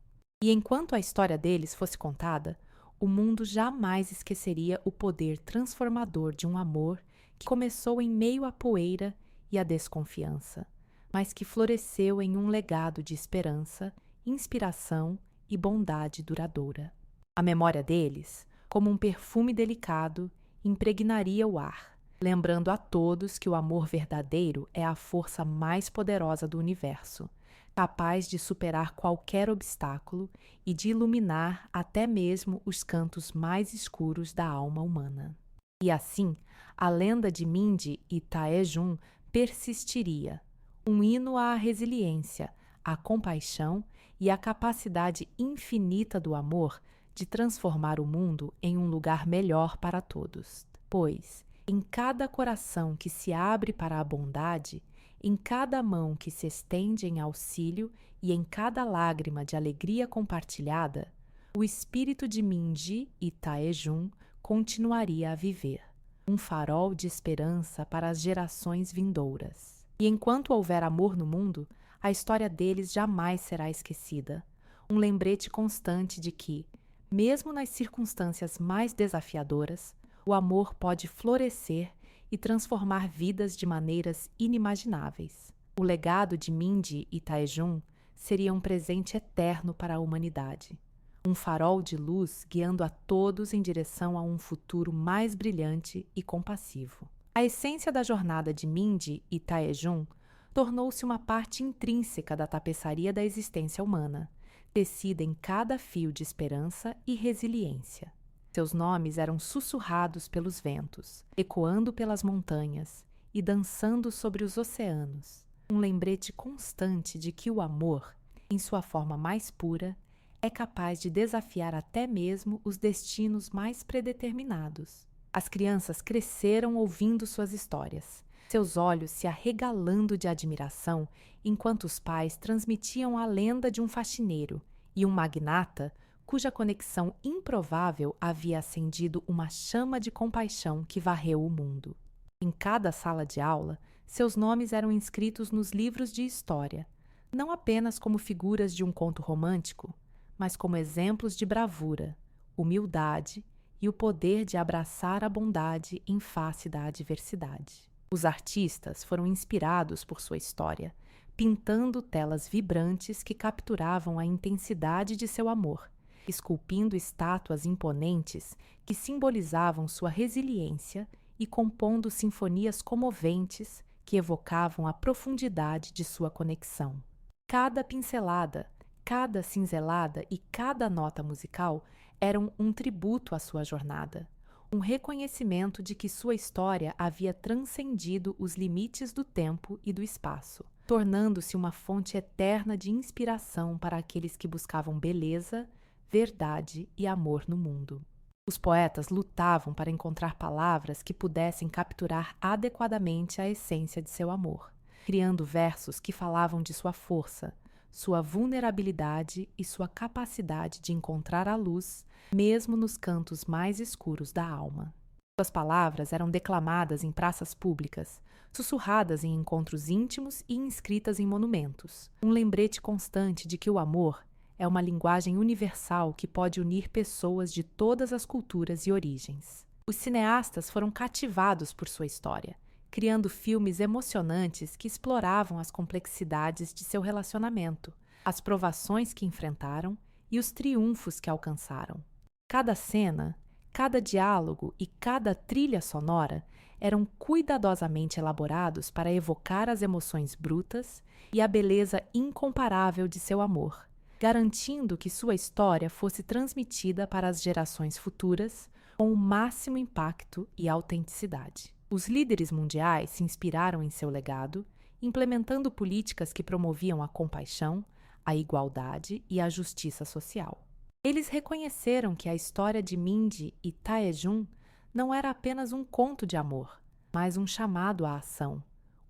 [SPEAKER 1] E enquanto a história deles fosse contada, o mundo jamais esqueceria o poder transformador de um amor que começou em meio à poeira e à desconfiança, mas que floresceu em um legado de esperança, inspiração e bondade duradoura. A memória deles, como um perfume delicado, impregnaria o ar, lembrando a todos que o amor verdadeiro é a força mais poderosa do universo, capaz de superar qualquer obstáculo e de iluminar até mesmo os cantos mais escuros da alma humana. E assim, a lenda de Mindy e Taejun persistiria, um hino à resiliência, à compaixão e à capacidade infinita do amor de transformar o mundo em um lugar melhor para todos. Pois, em cada coração que se abre para a bondade, em cada mão que se estende em auxílio e em cada lágrima de alegria compartilhada, o espírito de Mindy e Taejun continuaria a viver, um farol de esperança para as gerações vindouras. E enquanto houver amor no mundo, a história deles jamais será esquecida, um lembrete constante de que, mesmo nas circunstâncias mais desafiadoras, o amor pode florescer e transformar vidas de maneiras inimagináveis. O legado de Mindy e Taejun seria um presente eterno para a humanidade, um farol de luz guiando a todos em direção a um futuro mais brilhante e compassivo. A essência da jornada de Mindy e Taejun tornou-se uma parte intrínseca da tapeçaria da existência humana, tecida em cada fio de esperança e resiliência. Seus nomes eram sussurrados pelos ventos, ecoando pelas montanhas e dançando sobre os oceanos. Um lembrete constante de que o amor, em sua forma mais pura, é capaz de desafiar até mesmo os destinos mais predeterminados. As crianças cresceram ouvindo suas histórias, seus olhos se arregalando de admiração enquanto os pais transmitiam a lenda de um faxineiro e um magnata cuja conexão improvável havia acendido uma chama de compaixão que varreu o mundo. Em cada sala de aula, seus nomes eram inscritos nos livros de história, não apenas como figuras de um conto romântico, mas como exemplos de bravura, humildade e o poder de abraçar a bondade em face da adversidade. Os artistas foram inspirados por sua história, pintando telas vibrantes que capturavam a intensidade de seu amor, esculpindo estátuas imponentes que simbolizavam sua resiliência e compondo sinfonias comoventes que evocavam a profundidade de sua conexão. Cada pincelada, cada cinzelada e cada nota musical eram um tributo à sua jornada, um reconhecimento de que sua história havia transcendido os limites do tempo e do espaço, tornando-se uma fonte eterna de inspiração para aqueles que buscavam beleza, verdade e amor no mundo. Os poetas lutavam para encontrar palavras que pudessem capturar adequadamente a essência de seu amor, criando versos que falavam de sua força, sua vulnerabilidade e sua capacidade de encontrar a luz, mesmo nos cantos mais escuros da alma. Suas palavras eram declamadas em praças públicas, sussurradas em encontros íntimos e inscritas em monumentos, um lembrete constante de que o amor é uma linguagem universal que pode unir pessoas de todas as culturas e origens. Os cineastas foram cativados por sua história, criando filmes emocionantes que exploravam as complexidades de seu relacionamento, as provações que enfrentaram e os triunfos que alcançaram. Cada cena, cada diálogo e cada trilha sonora eram cuidadosamente elaborados para evocar as emoções brutas e a beleza incomparável de seu amor, garantindo que sua história fosse transmitida para as gerações futuras com o máximo impacto e autenticidade. Os líderes mundiais se inspiraram em seu legado, implementando políticas que promoviam a compaixão, a igualdade e a justiça social. Eles reconheceram que a história de Mindy e Taejun não era apenas um conto de amor, mas um chamado à ação,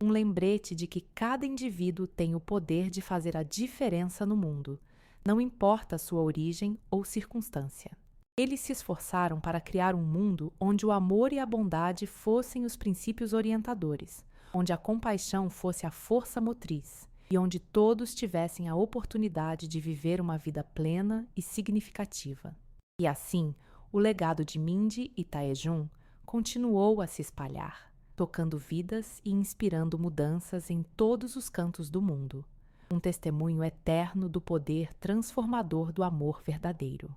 [SPEAKER 1] um lembrete de que cada indivíduo tem o poder de fazer a diferença no mundo, não importa a sua origem ou circunstância. Eles se esforçaram para criar um mundo onde o amor e a bondade fossem os princípios orientadores, onde a compaixão fosse a força motriz e onde todos tivessem a oportunidade de viver uma vida plena e significativa. E assim, o legado de Mindy e Taejun continuou a se espalhar, tocando vidas e inspirando mudanças em todos os cantos do mundo. Um testemunho eterno do poder transformador do amor verdadeiro,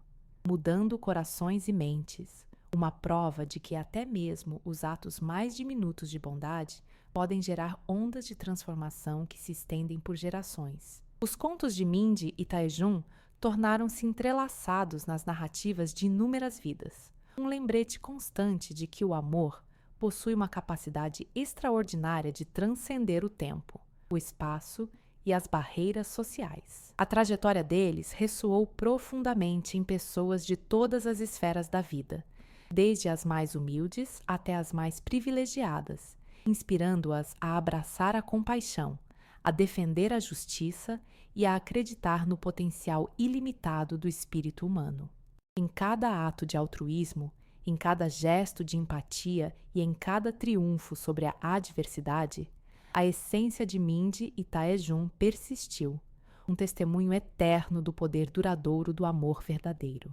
[SPEAKER 1] mudando corações e mentes, uma prova de que até mesmo os atos mais diminutos de bondade podem gerar ondas de transformação que se estendem por gerações. Os contos de Mindy e Taejun tornaram-se entrelaçados nas narrativas de inúmeras vidas, um lembrete constante de que o amor possui uma capacidade extraordinária de transcender o tempo, o espaço e as barreiras sociais. A trajetória deles ressoou profundamente em pessoas de todas as esferas da vida, desde as mais humildes até as mais privilegiadas, inspirando-as a abraçar a compaixão, a defender a justiça e a acreditar no potencial ilimitado do espírito humano. Em cada ato de altruísmo, em cada gesto de empatia e em cada triunfo sobre a adversidade, a essência de Mindy e Taejun persistiu, um testemunho eterno do poder duradouro do amor verdadeiro.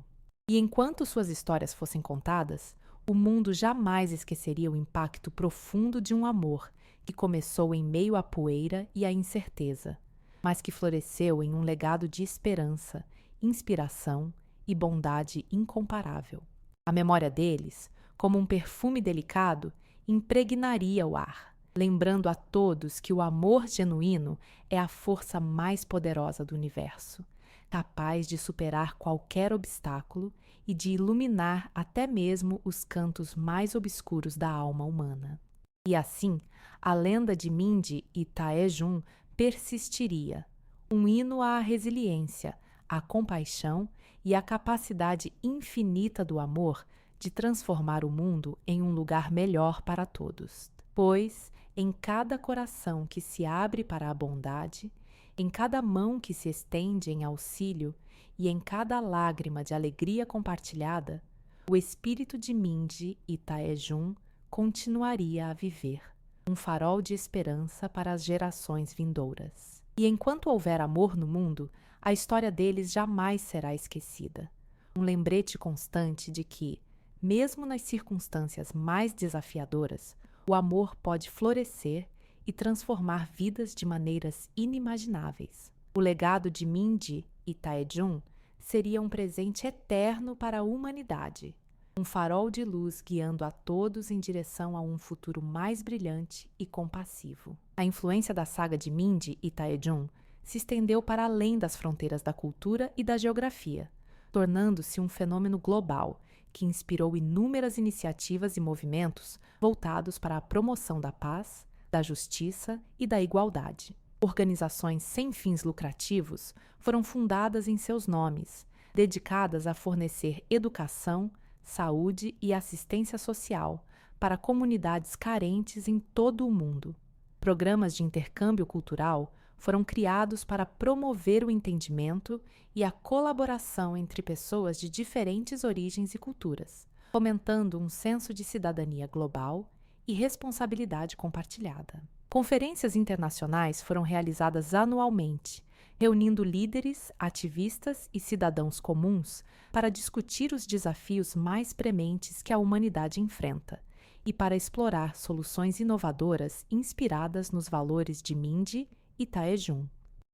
[SPEAKER 1] E enquanto suas histórias fossem contadas, o mundo jamais esqueceria o impacto profundo de um amor que começou em meio à poeira e à incerteza, mas que floresceu em um legado de esperança, inspiração e bondade incomparável. A memória deles, como um perfume delicado, impregnaria o ar, lembrando a todos que o amor genuíno é a força mais poderosa do universo, capaz de superar qualquer obstáculo e de iluminar até mesmo os cantos mais obscuros da alma humana. E assim, a lenda de Mindy e Taejun persistiria, um hino à resiliência, à compaixão e à capacidade infinita do amor de transformar o mundo em um lugar melhor para todos. Pois, em cada coração que se abre para a bondade, em cada mão que se estende em auxílio e em cada lágrima de alegria compartilhada, o espírito de Mindy e Taejun continuaria a viver, um farol de esperança para as gerações vindouras. E enquanto houver amor no mundo, a história deles jamais será esquecida. Um lembrete constante de que, mesmo nas circunstâncias mais desafiadoras, o amor pode florescer e transformar vidas de maneiras inimagináveis. O legado de Mindy e Taejun seria um presente eterno para a humanidade, um farol de luz guiando a todos em direção a um futuro mais brilhante e compassivo. A influência da saga de Mindy e Taejun se estendeu para além das fronteiras da cultura e da geografia, tornando-se um fenômeno global que inspirou inúmeras iniciativas e movimentos voltados para a promoção da paz, da justiça e da igualdade. Organizações sem fins lucrativos foram fundadas em seus nomes, dedicadas a fornecer educação, saúde e assistência social para comunidades carentes em todo o mundo. Programas de intercâmbio cultural foram criados para promover o entendimento e a colaboração entre pessoas de diferentes origens e culturas, fomentando um senso de cidadania global e responsabilidade compartilhada. Conferências internacionais foram realizadas anualmente, reunindo líderes, ativistas e cidadãos comuns para discutir os desafios mais prementes que a humanidade enfrenta e para explorar soluções inovadoras inspiradas nos valores de Mindy e Taejun.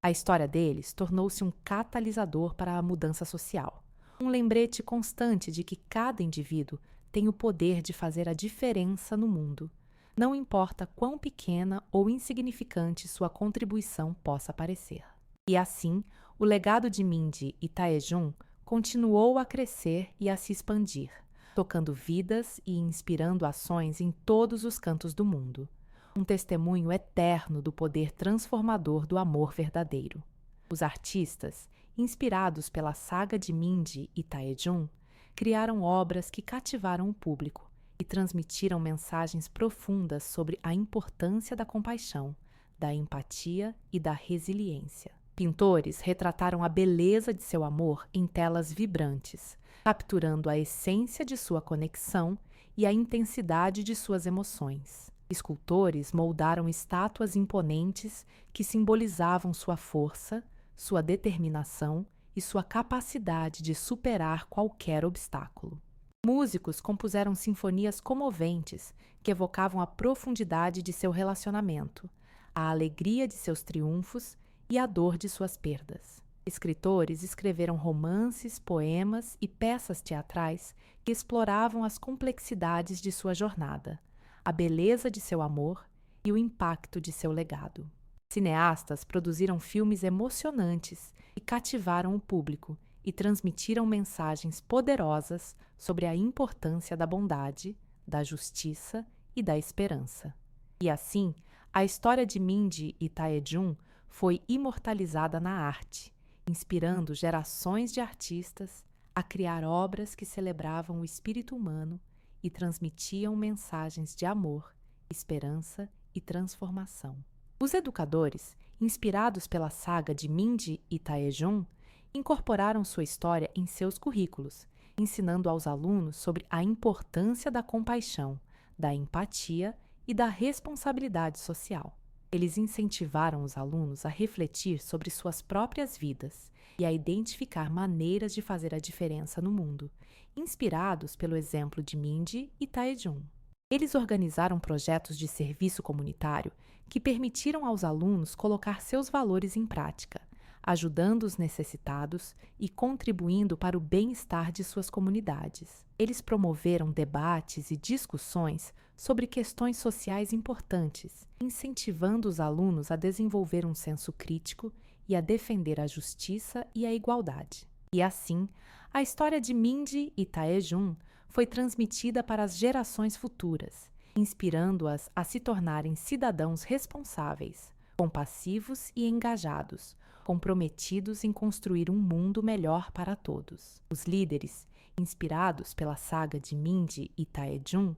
[SPEAKER 1] A história deles tornou-se um catalisador para a mudança social, um lembrete constante de que cada indivíduo tem o poder de fazer a diferença no mundo, não importa quão pequena ou insignificante sua contribuição possa parecer. E assim, o legado de Mindy e Taejun continuou a crescer e a se expandir, tocando vidas e inspirando ações em todos os cantos do mundo. Um testemunho eterno do poder transformador do amor verdadeiro. Os artistas, inspirados pela saga de Mindy e Taejun, criaram obras que cativaram o público e transmitiram mensagens profundas sobre a importância da compaixão, da empatia e da resiliência. Pintores retrataram a beleza de seu amor em telas vibrantes, capturando a essência de sua conexão e a intensidade de suas emoções. Escultores moldaram estátuas imponentes que simbolizavam sua força, sua determinação e sua capacidade de superar qualquer obstáculo. Músicos compuseram sinfonias comoventes que evocavam a profundidade de seu relacionamento, a alegria de seus triunfos e a dor de suas perdas. Escritores escreveram romances, poemas e peças teatrais que exploravam as complexidades de sua jornada, a beleza de seu amor e o impacto de seu legado. Cineastas produziram filmes emocionantes e cativaram o público e transmitiram mensagens poderosas sobre a importância da bondade, da justiça e da esperança. E assim, a história de Mindy e Taejun foi imortalizada na arte, inspirando gerações de artistas a criar obras que celebravam o espírito humano e transmitiam mensagens de amor, esperança e transformação. Os educadores, inspirados pela saga de Mindy e Taejun, incorporaram sua história em seus currículos, ensinando aos alunos sobre a importância da compaixão, da empatia e da responsabilidade social. Eles incentivaram os alunos a refletir sobre suas próprias vidas e a identificar maneiras de fazer a diferença no mundo, inspirados pelo exemplo de Mindy e Taejun. Eles organizaram projetos de serviço comunitário que permitiram aos alunos colocar seus valores em prática, ajudando os necessitados e contribuindo para o bem-estar de suas comunidades. Eles promoveram debates e discussões sobre questões sociais importantes, incentivando os alunos a desenvolver um senso crítico e a defender a justiça e a igualdade. E assim, a história de Mindy e Taejun foi transmitida para as gerações futuras, inspirando-as a se tornarem cidadãos responsáveis, compassivos e engajados, comprometidos em construir um mundo melhor para todos. Os líderes, inspirados pela saga de Mindy e Taejun,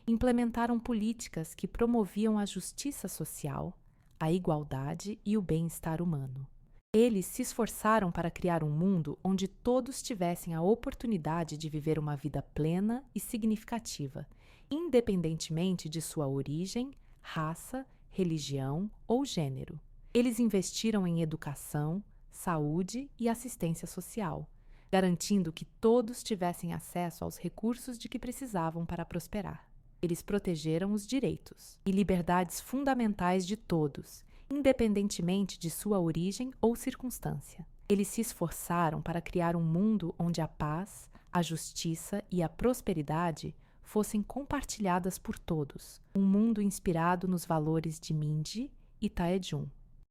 [SPEAKER 1] implementaram políticas que promoviam a justiça social, a igualdade e o bem-estar humano. Eles se esforçaram para criar um mundo onde todos tivessem a oportunidade de viver uma vida plena e significativa, independentemente de sua origem, raça, religião ou gênero. Eles investiram em educação, saúde e assistência social, garantindo que todos tivessem acesso aos recursos de que precisavam para prosperar. Eles protegeram os direitos e liberdades fundamentais de todos, independentemente de sua origem ou circunstância. Eles se esforçaram para criar um mundo onde a paz, a justiça e a prosperidade fossem compartilhadas por todos, um mundo inspirado nos valores de Mindy e Taejun.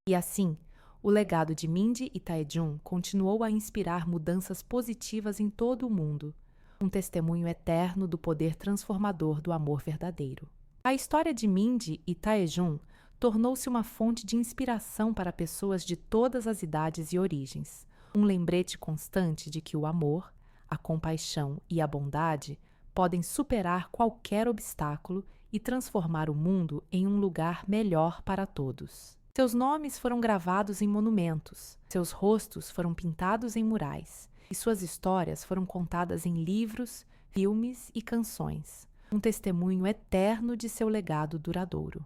[SPEAKER 1] E assim, o legado de Mindy e Taejun continuou a inspirar mudanças positivas em todo o mundo, um testemunho eterno do poder transformador do amor verdadeiro. A história de Mindy e Taejun tornou-se uma fonte de inspiração para pessoas de todas as idades e origens, um lembrete constante de que o amor, a compaixão e a bondade podem superar qualquer obstáculo e transformar o mundo em um lugar melhor para todos. Seus nomes foram gravados em monumentos, seus rostos foram pintados em murais, e suas histórias foram contadas em livros, filmes e canções, um testemunho eterno de seu legado duradouro.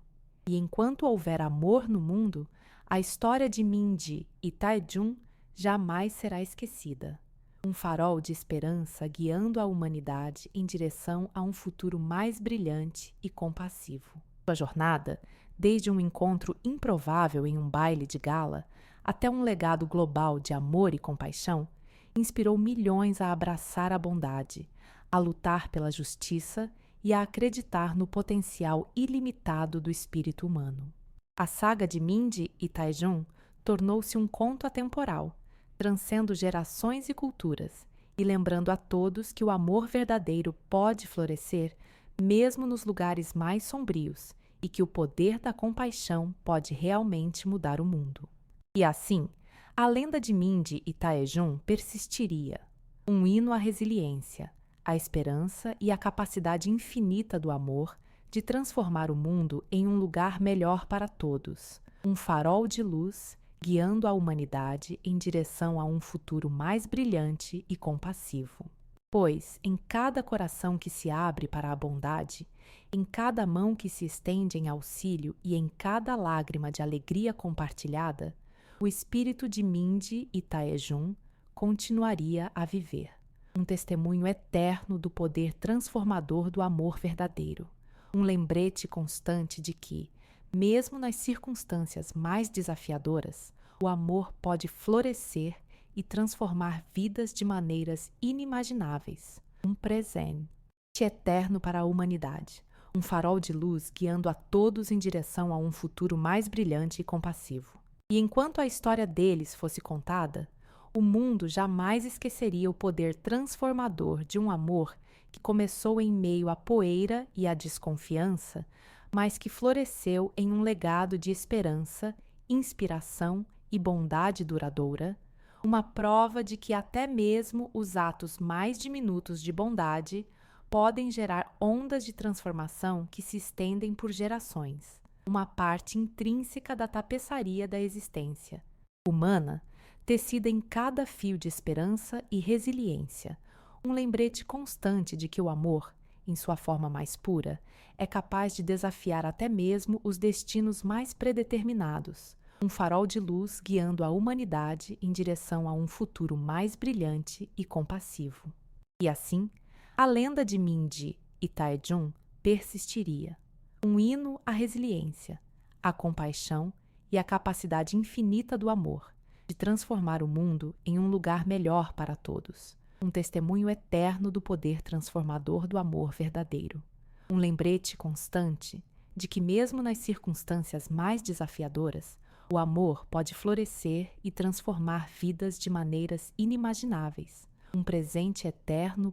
[SPEAKER 1] E enquanto houver amor no mundo, a história de Mindy e Taejun jamais será esquecida. Um farol de esperança guiando a humanidade em direção a um futuro mais brilhante e compassivo. Sua jornada, desde um encontro improvável em um baile de gala até um legado global de amor e compaixão, inspirou milhões a abraçar a bondade, a lutar pela justiça e a acreditar no potencial ilimitado do espírito humano. A saga de Mindy e Taejun tornou-se um conto atemporal, transcendendo gerações e culturas, e lembrando a todos que o amor verdadeiro pode florescer mesmo nos lugares mais sombrios e que o poder da compaixão pode realmente mudar o mundo. E assim, a lenda de Mindy e Taejun persistiria, um hino à resiliência, à esperança e à capacidade infinita do amor de transformar o mundo em um lugar melhor para todos, um farol de luz guiando a humanidade em direção a um futuro mais brilhante e compassivo. Pois, em cada coração que se abre para a bondade, em cada mão que se estende em auxílio e em cada lágrima de alegria compartilhada, o espírito de Mindy e Taejun continuaria a viver, um testemunho eterno do poder transformador do amor verdadeiro, um lembrete constante de que, mesmo nas circunstâncias mais desafiadoras, o amor pode florescer e transformar vidas de maneiras inimagináveis. Um presente eterno para a humanidade, um farol de luz guiando a todos em direção a um futuro mais brilhante e compassivo. E enquanto a história deles fosse contada, o mundo jamais esqueceria o poder transformador de um amor que começou em meio à poeira e à desconfiança, mas que floresceu em um legado de esperança, inspiração e bondade duradoura, uma prova de que até mesmo os atos mais diminutos de bondade podem gerar ondas de transformação que se estendem por gerações, uma parte intrínseca da tapeçaria da existência, humana, tecida em cada fio de esperança e resiliência, um lembrete constante de que o amor, em sua forma mais pura, é capaz de desafiar até mesmo os destinos mais predeterminados, um farol de luz guiando a humanidade em direção a um futuro mais brilhante e compassivo. E assim, a lenda de Mindy e Taejun persistiria, um hino à resiliência, à compaixão e à capacidade infinita do amor, de transformar o mundo em um lugar melhor para todos, um testemunho eterno do poder transformador do amor verdadeiro, um lembrete constante de que mesmo nas circunstâncias mais desafiadoras, o amor pode florescer e transformar vidas de maneiras inimagináveis, um presente eterno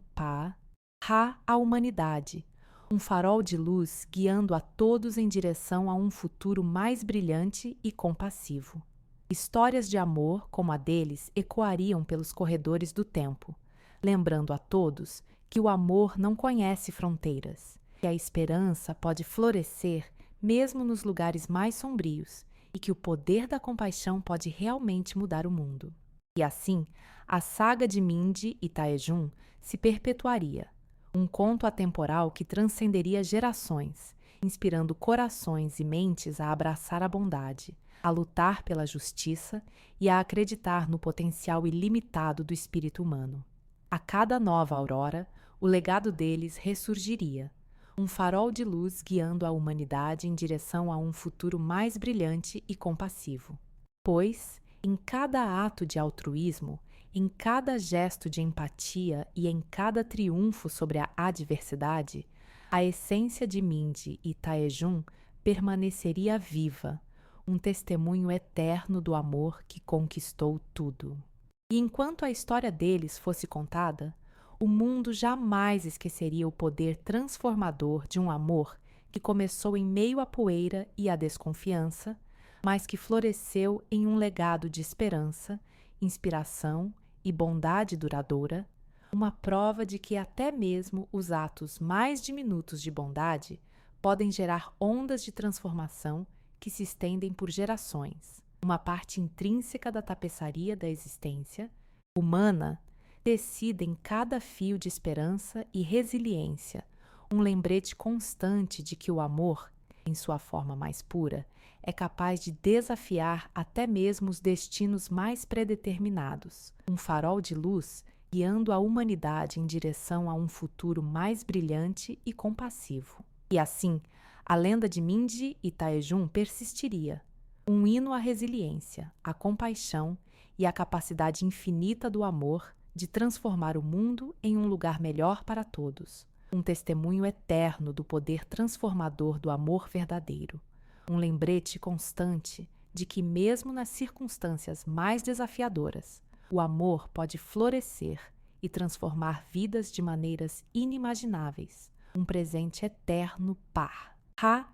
[SPEAKER 1] à humanidade, um farol de luz guiando a todos em direção a um futuro mais brilhante e compassivo. Histórias de amor como a deles ecoariam pelos corredores do tempo, lembrando a todos que o amor não conhece fronteiras, que a esperança pode florescer mesmo nos lugares mais sombrios e que o poder da compaixão pode realmente mudar o mundo. E assim, a saga de Mindy e Taejun se perpetuaria, um conto atemporal que transcenderia gerações, inspirando corações e mentes a abraçar a bondade, a lutar pela justiça e a acreditar no potencial ilimitado do espírito humano. A cada nova aurora, o legado deles ressurgiria, um farol de luz guiando a humanidade em direção a um futuro mais brilhante e compassivo. Pois, em cada ato de altruísmo, em cada gesto de empatia e em cada triunfo sobre a adversidade, a essência de Mindy e Taejun permaneceria viva, um testemunho eterno do amor que conquistou tudo. E enquanto a história deles fosse contada, o mundo jamais esqueceria o poder transformador de um amor que começou em meio à poeira e à desconfiança, mas que floresceu em um legado de esperança, inspiração e bondade duradoura, uma prova de que até mesmo os atos mais diminutos de bondade podem gerar ondas de transformação que se estendem por gerações, uma parte intrínseca da tapeçaria da existência humana, tecida em cada fio de esperança e resiliência, um lembrete constante de que o amor, em sua forma mais pura, é capaz de desafiar até mesmo os destinos mais predeterminados, um farol de luz guiando a humanidade em direção a um futuro mais brilhante e compassivo. E assim, a lenda de Mindy e Taejun persistiria, um hino à resiliência, à compaixão e à capacidade infinita do amor de transformar o mundo em um lugar melhor para todos, um testemunho eterno do poder transformador do amor verdadeiro, um lembrete constante de que mesmo nas circunstâncias mais desafiadoras, o amor pode florescer e transformar vidas de maneiras inimagináveis, um presente eterno par.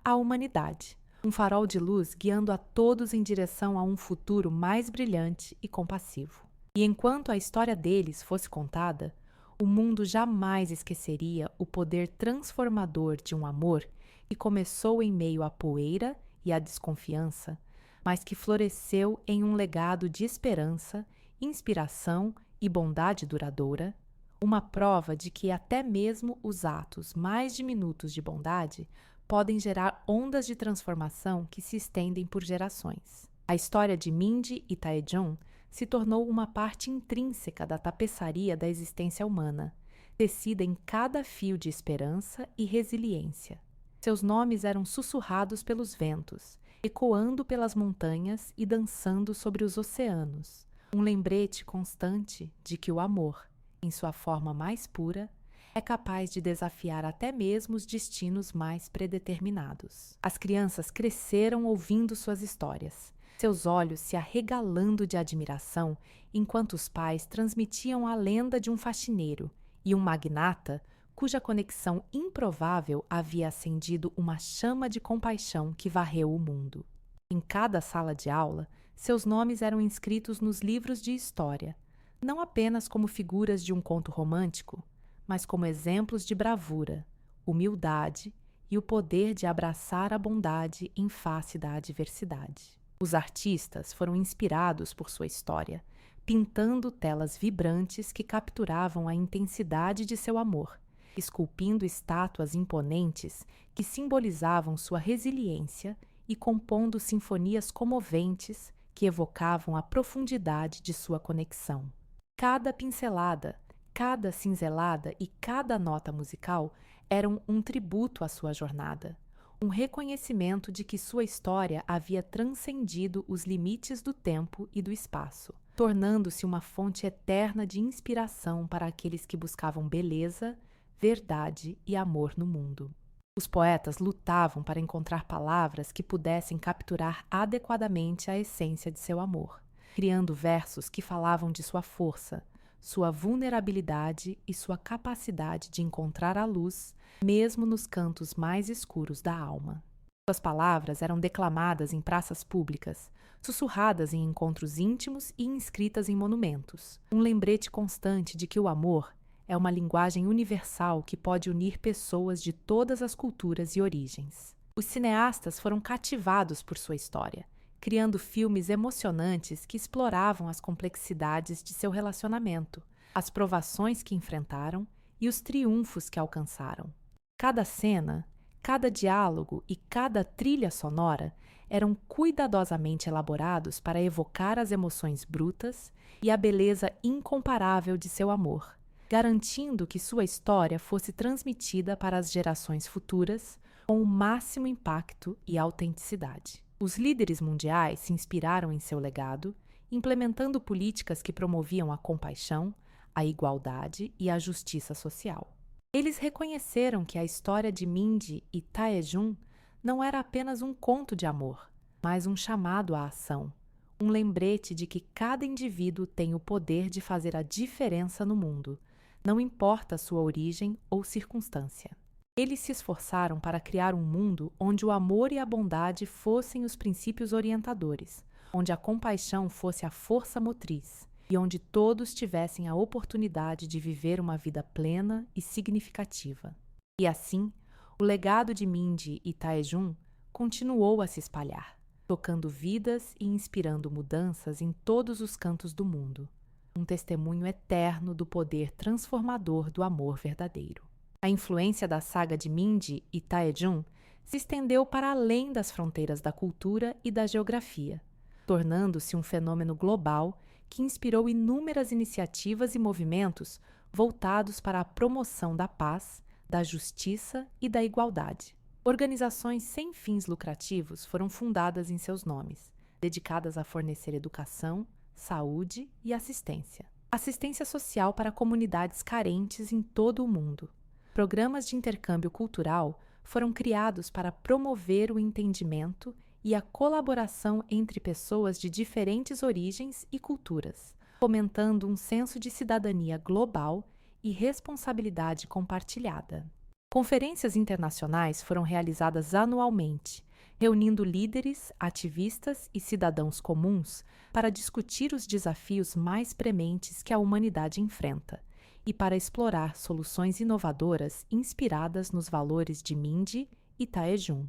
[SPEAKER 1] À humanidade, um farol de luz guiando a todos em direção a um futuro mais brilhante e compassivo. E enquanto a história deles fosse contada, o mundo jamais esqueceria o poder transformador de um amor que começou em meio à poeira e à desconfiança, mas que floresceu em um legado de esperança, inspiração e bondade duradoura, uma prova de que até mesmo os atos mais diminutos de bondade podem gerar ondas de transformação que se estendem por gerações. A história de Mindy e Taejun se tornou uma parte intrínseca da tapeçaria da existência humana, tecida em cada fio de esperança e resiliência. Seus nomes eram sussurrados pelos ventos, ecoando pelas montanhas e dançando sobre os oceanos, um lembrete constante de que o amor, em sua forma mais pura, é capaz de desafiar até mesmo os destinos mais predeterminados. As crianças cresceram ouvindo suas histórias, seus olhos se arregalando de admiração, enquanto os pais transmitiam a lenda de um faxineiro e um magnata cuja conexão improvável havia acendido uma chama de compaixão que varreu o mundo. Em cada sala de aula, seus nomes eram inscritos nos livros de história, não apenas como figuras de um conto romântico, mas como exemplos de bravura, humildade e o poder de abraçar a bondade em face da adversidade. Os artistas foram inspirados por sua história, pintando telas vibrantes que capturavam a intensidade de seu amor, esculpindo estátuas imponentes que simbolizavam sua resiliência e compondo sinfonias comoventes que evocavam a profundidade de sua conexão. Cada pincelada, cada cinzelada e cada nota musical eram um tributo à sua jornada, um reconhecimento de que sua história havia transcendido os limites do tempo e do espaço, tornando-se uma fonte eterna de inspiração para aqueles que buscavam beleza, verdade e amor no mundo. Os poetas lutavam para encontrar palavras que pudessem capturar adequadamente a essência de seu amor, criando versos que falavam de sua força, sua vulnerabilidade e sua capacidade de encontrar a luz, mesmo nos cantos mais escuros da alma. Suas palavras eram declamadas em praças públicas, sussurradas em encontros íntimos e inscritas em monumentos. Um lembrete constante de que o amor é uma linguagem universal que pode unir pessoas de todas as culturas e origens. Os cineastas foram cativados por sua história, criando filmes emocionantes que exploravam as complexidades de seu relacionamento, as provações que enfrentaram e os triunfos que alcançaram. Cada cena, cada diálogo e cada trilha sonora eram cuidadosamente elaborados para evocar as emoções brutas e a beleza incomparável de seu amor, garantindo que sua história fosse transmitida para as gerações futuras com o máximo impacto e autenticidade. Os líderes mundiais se inspiraram em seu legado, implementando políticas que promoviam a compaixão, a igualdade e a justiça social. Eles reconheceram que a história de Mindy e Taejun não era apenas um conto de amor, mas um chamado à ação, um lembrete de que cada indivíduo tem o poder de fazer a diferença no mundo, não importa sua origem ou circunstância. Eles se esforçaram para criar um mundo onde o amor e a bondade fossem os princípios orientadores, onde a compaixão fosse a força motriz e onde todos tivessem a oportunidade de viver uma vida plena e significativa. E assim, o legado de Mindy e Taejun continuou a se espalhar, tocando vidas e inspirando mudanças em todos os cantos do mundo. Um testemunho eterno do poder transformador do amor verdadeiro. A influência da saga de Mindy e Taejun se estendeu para além das fronteiras da cultura e da geografia, tornando-se um fenômeno global que inspirou inúmeras iniciativas e movimentos voltados para a promoção da paz, da justiça e da igualdade. Organizações sem fins lucrativos foram fundadas em seus nomes, dedicadas a fornecer educação, saúde e assistência. Assistência social para comunidades carentes em todo o mundo. Programas de intercâmbio cultural foram criados para promover o entendimento e a colaboração entre pessoas de diferentes origens e culturas, fomentando um senso de cidadania global e responsabilidade compartilhada. Conferências internacionais foram realizadas anualmente, reunindo líderes, ativistas e cidadãos comuns para discutir os desafios mais prementes que a humanidade enfrenta e para explorar soluções inovadoras inspiradas nos valores de Mindy e Taejun.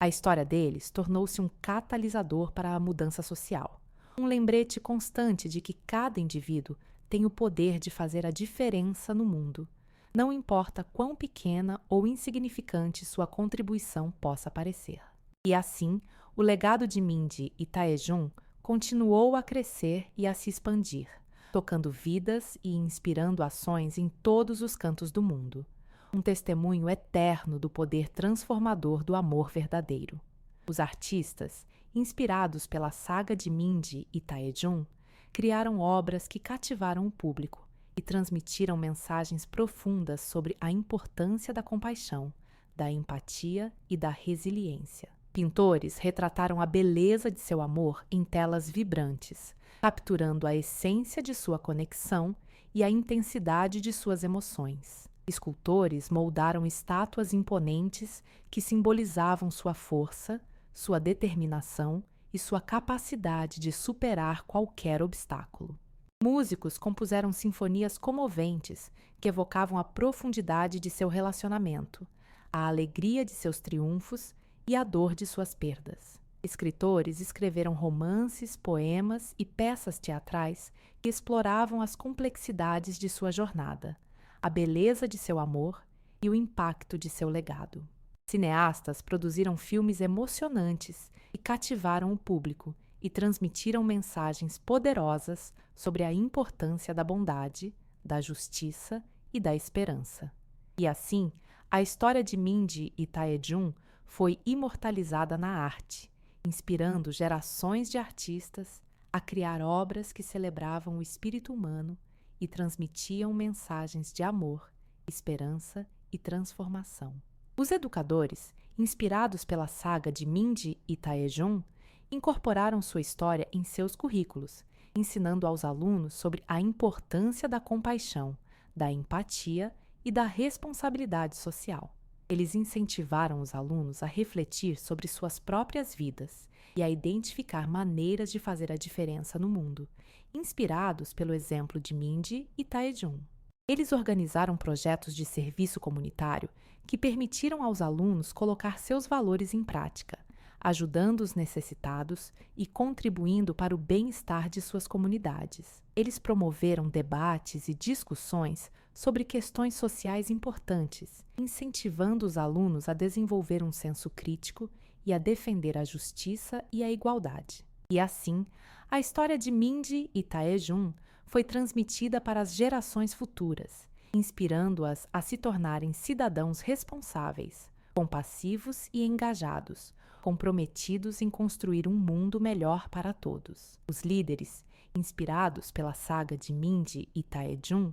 [SPEAKER 1] A história deles tornou-se um catalisador para a mudança social, um lembrete constante de que cada indivíduo tem o poder de fazer a diferença no mundo, não importa quão pequena ou insignificante sua contribuição possa parecer. E assim, o legado de Mindy e Taejun continuou a crescer e a se expandir, tocando vidas e inspirando ações em todos os cantos do mundo. Um testemunho eterno do poder transformador do amor verdadeiro. Os artistas, inspirados pela saga de Mindy e Taejun, criaram obras que cativaram o público e transmitiram mensagens profundas sobre a importância da compaixão, da empatia e da resiliência. Pintores retrataram a beleza de seu amor em telas vibrantes, capturando a essência de sua conexão e a intensidade de suas emoções. Escultores moldaram estátuas imponentes que simbolizavam sua força, sua determinação e sua capacidade de superar qualquer obstáculo. Músicos compuseram sinfonias comoventes que evocavam a profundidade de seu relacionamento, a alegria de seus triunfos e a dor de suas perdas. Escritores escreveram romances, poemas e peças teatrais que exploravam as complexidades de sua jornada, a beleza de seu amor e o impacto de seu legado. Cineastas produziram filmes emocionantes e cativaram o público e transmitiram mensagens poderosas sobre a importância da bondade, da justiça e da esperança. E assim, a história de Mindy e Taejun foi imortalizada na arte, inspirando gerações de artistas a criar obras que celebravam o espírito humano e transmitiam mensagens de amor, esperança e transformação. Os educadores, inspirados pela saga de Mindy e Taejun, incorporaram sua história em seus currículos, ensinando aos alunos sobre a importância da compaixão, da empatia e da responsabilidade social. Eles incentivaram os alunos a refletir sobre suas próprias vidas e a identificar maneiras de fazer a diferença no mundo, inspirados pelo exemplo de Mindy e Taejun. Eles organizaram projetos de serviço comunitário que permitiram aos alunos colocar seus valores em prática, ajudando os necessitados e contribuindo para o bem-estar de suas comunidades. Eles promoveram debates e discussões sobre questões sociais importantes, incentivando os alunos a desenvolver um senso crítico e a defender a justiça e a igualdade. E assim, a história de Mindy e Taejun foi transmitida para as gerações futuras, inspirando-as a se tornarem cidadãos responsáveis, compassivos e engajados, comprometidos em construir um mundo melhor para todos. Os líderes, inspirados pela saga de Mindy e Taejun,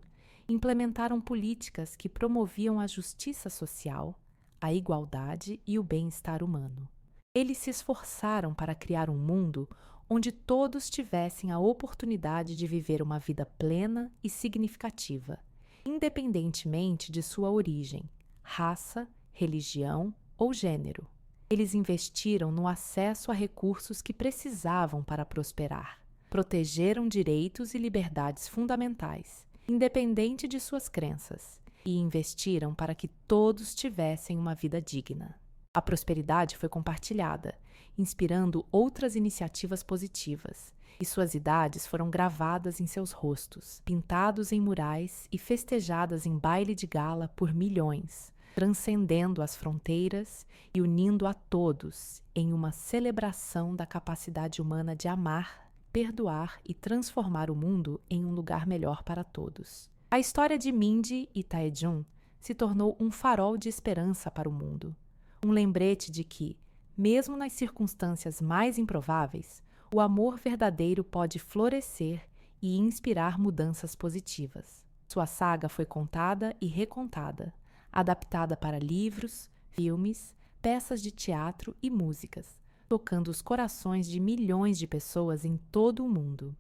[SPEAKER 1] implementaram políticas que promoviam a justiça social, a igualdade e o bem-estar humano. Eles se esforçaram para criar um mundo onde todos tivessem a oportunidade de viver uma vida plena e significativa, independentemente de sua origem, raça, religião ou gênero. Eles investiram no acesso a recursos que precisavam para prosperar, protegeram direitos e liberdades fundamentais, independente de suas crenças, e investiram para que todos tivessem uma vida digna. A prosperidade foi compartilhada, inspirando outras iniciativas positivas, e suas idades foram gravadas em seus rostos, pintados em murais e festejadas em baile de gala por milhões, transcendendo as fronteiras e unindo a todos em uma celebração da capacidade humana de amar, perdoar e transformar o mundo em um lugar melhor para todos. A história de Mindy e Taejun se tornou um farol de esperança para o mundo, um lembrete de que, mesmo nas circunstâncias mais improváveis, o amor verdadeiro pode florescer e inspirar mudanças positivas. Sua saga foi contada e recontada, adaptada para livros, filmes, peças de teatro e músicas, tocando os corações de milhões de pessoas em todo o mundo.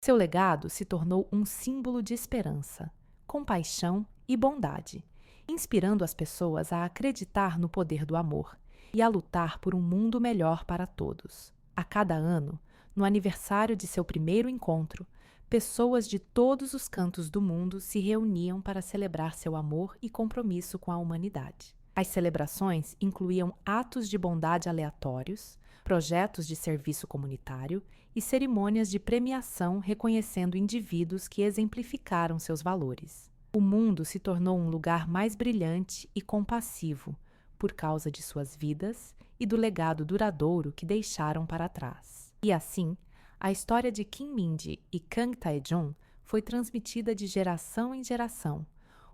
[SPEAKER 1] Seu legado se tornou um símbolo de esperança, compaixão e bondade, inspirando as pessoas a acreditar no poder do amor e a lutar por um mundo melhor para todos. A cada ano, no aniversário de seu primeiro encontro, pessoas de todos os cantos do mundo se reuniam para celebrar seu amor e compromisso com a humanidade. As celebrações incluíam atos de bondade aleatórios, projetos de serviço comunitário e cerimônias de premiação reconhecendo indivíduos que exemplificaram seus valores. O mundo se tornou um lugar mais brilhante e compassivo por causa de suas vidas e do legado duradouro que deixaram para trás. E assim, a história de Kim Mindy e Kang Taejun foi transmitida de geração em geração,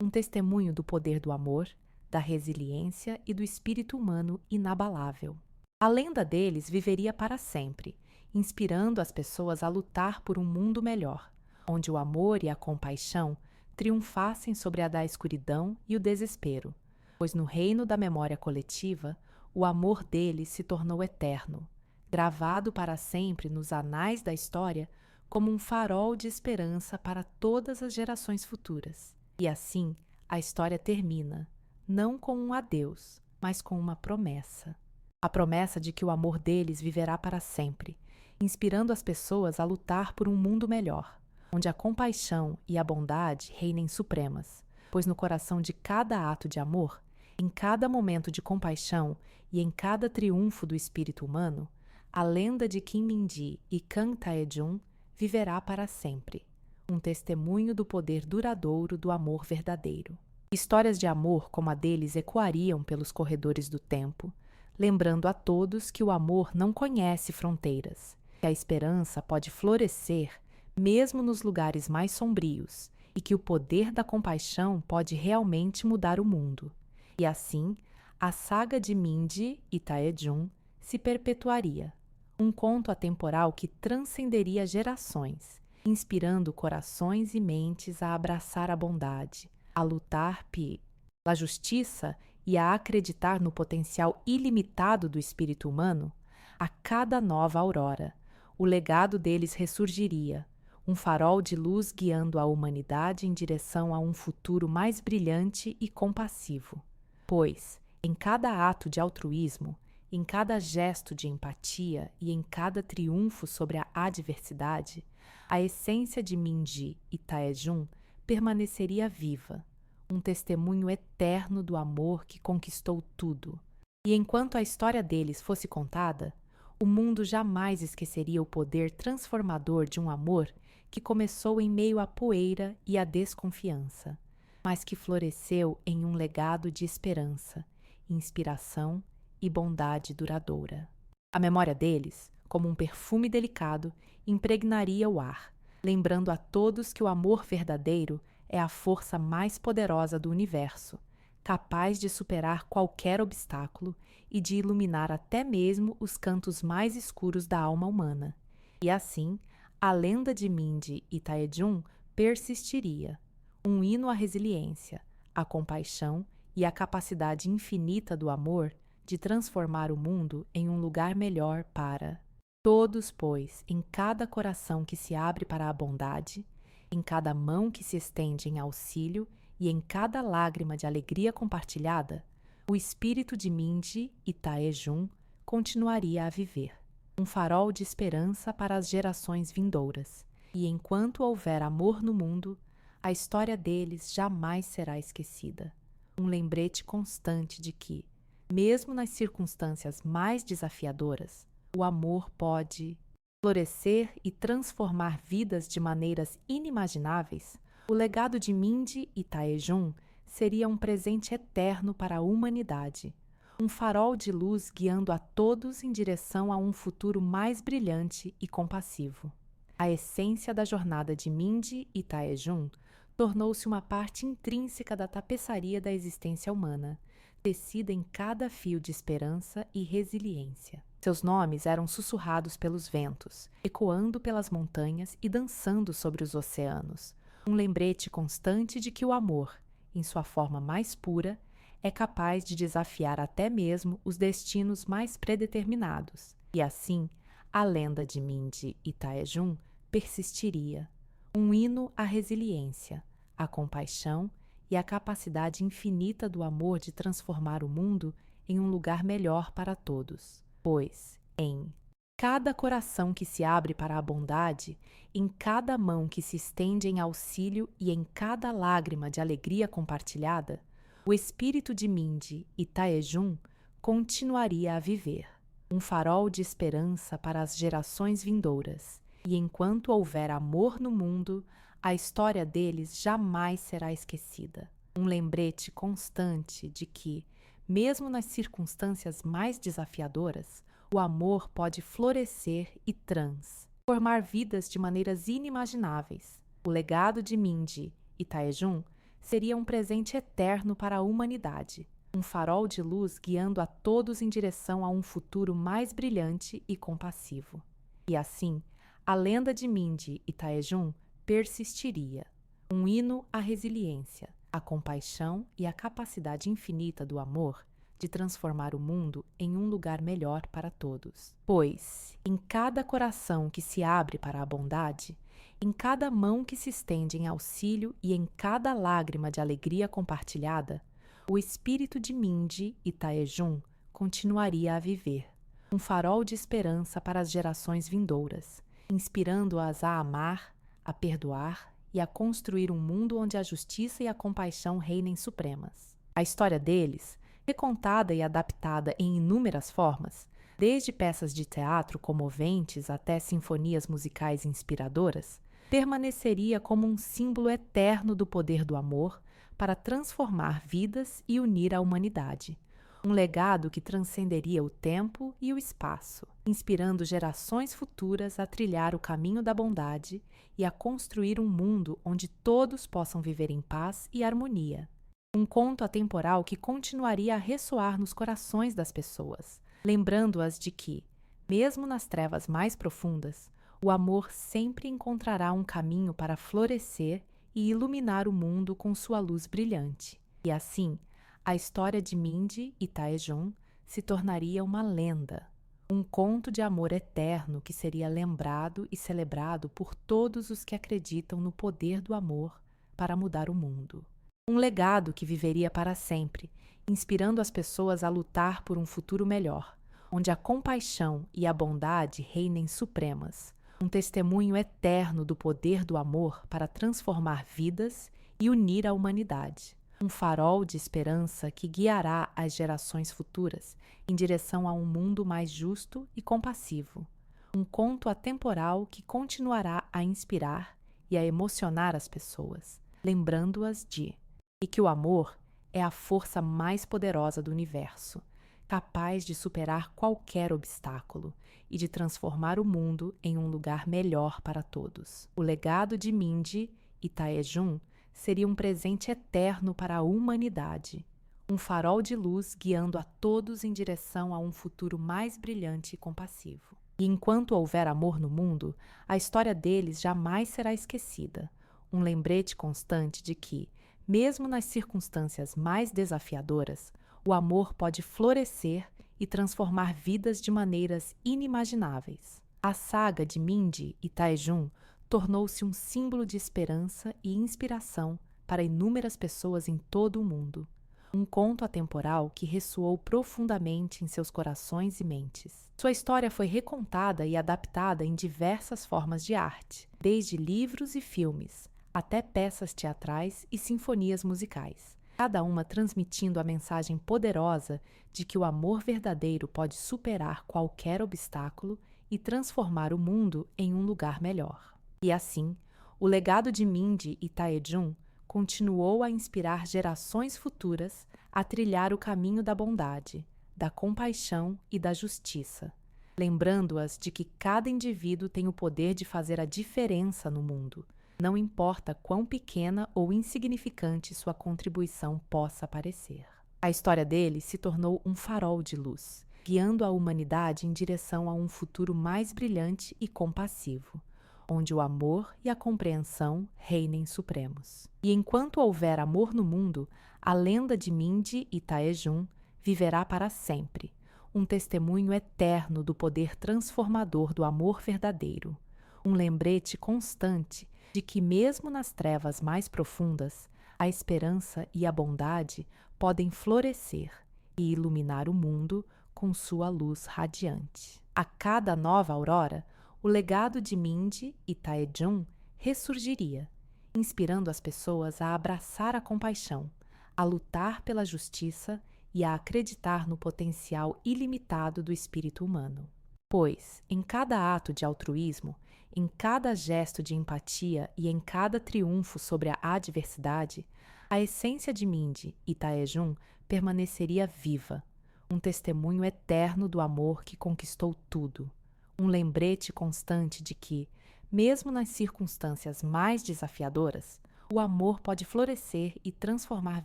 [SPEAKER 1] um testemunho do poder do amor, da resiliência e do espírito humano inabalável. A lenda deles viveria para sempre, inspirando as pessoas a lutar por um mundo melhor, onde o amor e a compaixão triunfassem sobre a da escuridão e o desespero, pois no reino da memória coletiva, o amor deles se tornou eterno, gravado para sempre nos anais da história como um farol de esperança para todas as gerações futuras. E assim, a história termina, não com um adeus, mas com uma promessa. A promessa de que o amor deles viverá para sempre, inspirando as pessoas a lutar por um mundo melhor, onde a compaixão e a bondade reinem supremas, pois no coração de cada ato de amor, em cada momento de compaixão e em cada triunfo do espírito humano, a lenda de Kim Mindy e Kang Taejun viverá para sempre, um testemunho do poder duradouro do amor verdadeiro. Histórias de amor como a deles ecoariam pelos corredores do tempo, lembrando a todos que o amor não conhece fronteiras, que a esperança pode florescer mesmo nos lugares mais sombrios e que o poder da compaixão pode realmente mudar o mundo. E assim, a saga de Mindy e Taejun se perpetuaria, um conto atemporal que transcenderia gerações, inspirando corações e mentes a abraçar a bondade, a lutar pela justiça e a acreditar no potencial ilimitado do espírito humano. A cada nova aurora, o legado deles ressurgiria, um farol de luz guiando a humanidade em direção a um futuro mais brilhante e compassivo. Pois, em cada ato de altruísmo, em cada gesto de empatia e em cada triunfo sobre a adversidade, a essência de Minji e Taejun permaneceria viva, um testemunho eterno do amor que conquistou tudo. E enquanto a história deles fosse contada, o mundo jamais esqueceria o poder transformador de um amor que começou em meio à poeira e à desconfiança, mas que floresceu em um legado de esperança, inspiração e bondade duradoura. A memória deles, como um perfume delicado, impregnaria o ar, lembrando a todos que o amor verdadeiro é a força mais poderosa do universo, capaz de superar qualquer obstáculo e de iluminar até mesmo os cantos mais escuros da alma humana. E assim, a lenda de Minji e Taejun persistiria, um hino à resiliência, à compaixão e à capacidade infinita do amor de transformar o mundo em um lugar melhor para todos, pois, em cada coração que se abre para a bondade, em cada mão que se estende em auxílio e em cada lágrima de alegria compartilhada, o espírito de Minji e Taejun continuaria a viver, um farol de esperança para as gerações vindouras. E enquanto houver amor no mundo, a história deles jamais será esquecida. Um lembrete constante de que, mesmo nas circunstâncias mais desafiadoras, o amor pode florescer e transformar vidas de maneiras inimagináveis. O legado de Minji e Taejun seria um presente eterno para a humanidade, um farol de luz guiando a todos em direção a um futuro mais brilhante e compassivo. A essência da jornada de Minji e Taejun tornou-se uma parte intrínseca da tapeçaria da existência humana, tecida em cada fio de esperança e resiliência. Seus nomes eram sussurrados pelos ventos, ecoando pelas montanhas e dançando sobre os oceanos, um lembrete constante de que o amor, em sua forma mais pura, é capaz de desafiar até mesmo os destinos mais predeterminados. E assim, a lenda de Minji e Taejun persistiria, um hino à resiliência, à compaixão e à capacidade infinita do amor de transformar o mundo em um lugar melhor para todos. Pois, em cada coração que se abre para a bondade, em cada mão que se estende em auxílio e em cada lágrima de alegria compartilhada, o espírito de Minji e Taejun continuaria a viver, um farol de esperança para as gerações vindouras. E enquanto houver amor no mundo, a história deles jamais será esquecida. Um lembrete constante de que, mesmo nas circunstâncias mais desafiadoras, o amor pode florescer e transformar vidas de maneiras inimagináveis. O legado de Minji e Taejun seria um presente eterno para a humanidade, um farol de luz guiando a todos em direção a um futuro mais brilhante e compassivo. E assim, a lenda de Minji e Taejun persistiria, um hino à resiliência, à compaixão e à capacidade infinita do amor de transformar o mundo em um lugar melhor para todos. Pois, em cada coração que se abre para a bondade, em cada mão que se estende em auxílio e em cada lágrima de alegria compartilhada, o espírito de Minji e Taejun continuaria a viver, um farol de esperança para as gerações vindouras, inspirando-as a amar, a perdoar e a construir um mundo onde a justiça e a compaixão reinem supremas. A história deles, recontada e adaptada em inúmeras formas, desde peças de teatro comoventes até sinfonias musicais inspiradoras, permaneceria como um símbolo eterno do poder do amor para transformar vidas e unir a humanidade. Um legado que transcenderia o tempo e o espaço, inspirando gerações futuras a trilhar o caminho da bondade e a construir um mundo onde todos possam viver em paz e harmonia. Um conto atemporal que continuaria a ressoar nos corações das pessoas, lembrando-as de que, mesmo nas trevas mais profundas, o amor sempre encontrará um caminho para florescer e iluminar o mundo com sua luz brilhante. E assim, a história de Minji e Taejun se tornaria uma lenda, Um conto de amor eterno que seria lembrado e celebrado por todos os que acreditam no poder do amor para mudar o mundo. Um legado que viveria para sempre, inspirando as pessoas a lutar por um futuro melhor, onde a compaixão e a bondade reinem supremas. Um testemunho eterno do poder do amor para transformar vidas e unir a humanidade. Um farol de esperança que guiará as gerações futuras em direção a um mundo mais justo e compassivo. Um conto atemporal que continuará a inspirar e a emocionar as pessoas, lembrando-as de e que o amor é a força mais poderosa do universo, capaz de superar qualquer obstáculo e de transformar o mundo em um lugar melhor para todos. O legado de Mindy e Taejun seria um presente eterno para a humanidade, um farol de luz guiando a todos em direção a um futuro mais brilhante e compassivo. E enquanto houver amor no mundo, a história deles jamais será esquecida, um lembrete constante de que, mesmo nas circunstâncias mais desafiadoras, o amor pode florescer e transformar vidas de maneiras inimagináveis. A saga de Mindy e Taejun tornou-se um símbolo de esperança e inspiração para inúmeras pessoas em todo o mundo. Um conto atemporal que ressoou profundamente em seus corações e mentes. Sua história foi recontada e adaptada em diversas formas de arte, desde livros e filmes, até peças teatrais e sinfonias musicais, cada uma transmitindo a mensagem poderosa de que o amor verdadeiro pode superar qualquer obstáculo e transformar o mundo em um lugar melhor. E assim, o legado de Mindy e Taejun continuou a inspirar gerações futuras a trilhar o caminho da bondade, da compaixão e da justiça, lembrando-as de que cada indivíduo tem o poder de fazer a diferença no mundo, não importa quão pequena ou insignificante sua contribuição possa parecer. A história deles se tornou um farol de luz, guiando a humanidade em direção a um futuro mais brilhante e compassivo, onde o amor e a compreensão reinem supremos. E enquanto houver amor no mundo, a lenda de Mindy e Taejun viverá para sempre, um testemunho eterno do poder transformador do amor verdadeiro, um lembrete constante de que mesmo nas trevas mais profundas, a esperança e a bondade podem florescer e iluminar o mundo com sua luz radiante. A cada nova aurora, o legado de Mindy e Taejun ressurgiria, inspirando as pessoas a abraçar a compaixão, a lutar pela justiça e a acreditar no potencial ilimitado do espírito humano. Pois, em cada ato de altruísmo, em cada gesto de empatia e em cada triunfo sobre a adversidade, a essência de Mindy e Taejun permaneceria viva, um testemunho eterno do amor que conquistou tudo. Um lembrete constante de que, mesmo nas circunstâncias mais desafiadoras, o amor pode florescer e transformar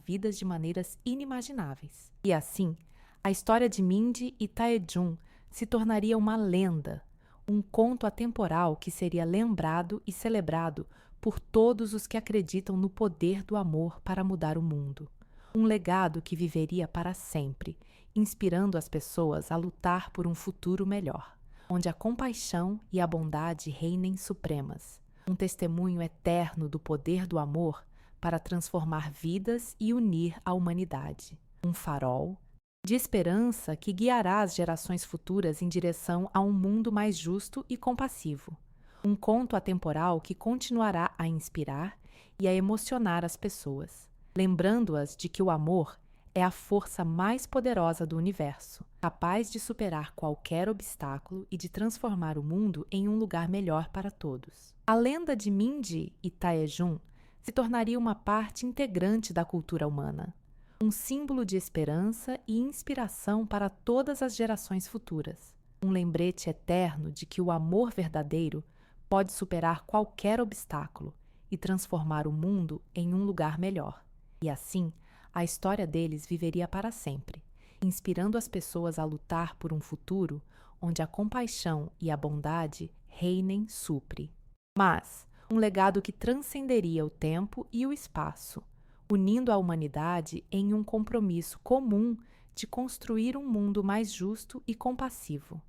[SPEAKER 1] vidas de maneiras inimagináveis. E assim, a história de Mindy e Taejun se tornaria uma lenda, um conto atemporal que seria lembrado e celebrado por todos os que acreditam no poder do amor para mudar o mundo. Um legado que viveria para sempre, inspirando as pessoas a lutar por um futuro melhor, onde a compaixão e a bondade reinem supremas, um testemunho eterno do poder do amor para transformar vidas e unir a humanidade. Um farol de esperança que guiará as gerações futuras em direção a um mundo mais justo e compassivo. Um conto atemporal que continuará a inspirar e a emocionar as pessoas, lembrando-as de que o amor é a força mais poderosa do universo, capaz de superar qualquer obstáculo e de transformar o mundo em um lugar melhor para todos. A lenda de Mindy e Taejun se tornaria uma parte integrante da cultura humana, um símbolo de esperança e inspiração para todas as gerações futuras, um lembrete eterno de que o amor verdadeiro pode superar qualquer obstáculo e transformar o mundo em um lugar melhor. E assim, a história deles viveria para sempre, inspirando as pessoas a lutar por um futuro onde a compaixão e a bondade reinem supre. Mas um legado que transcenderia o tempo e o espaço, unindo a humanidade em um compromisso comum de construir um mundo mais justo e compassivo.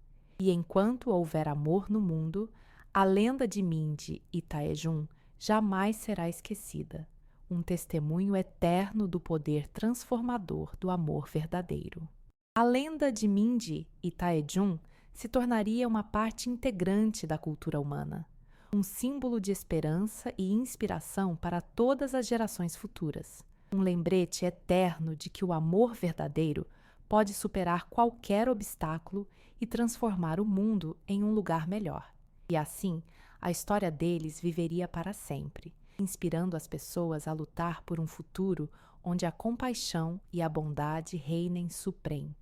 [SPEAKER 1] E enquanto houver amor no mundo, a lenda de Mindy e Taejun jamais será esquecida, um testemunho eterno do poder transformador do amor verdadeiro. A lenda de Mindy e Taejun se tornaria uma parte integrante da cultura humana, um símbolo de esperança e inspiração para todas as gerações futuras, um lembrete eterno de que o amor verdadeiro pode superar qualquer obstáculo e transformar o mundo em um lugar melhor. E assim, a história deles viveria para sempre, inspirando as pessoas a lutar por um futuro onde a compaixão e a bondade reinem supremo.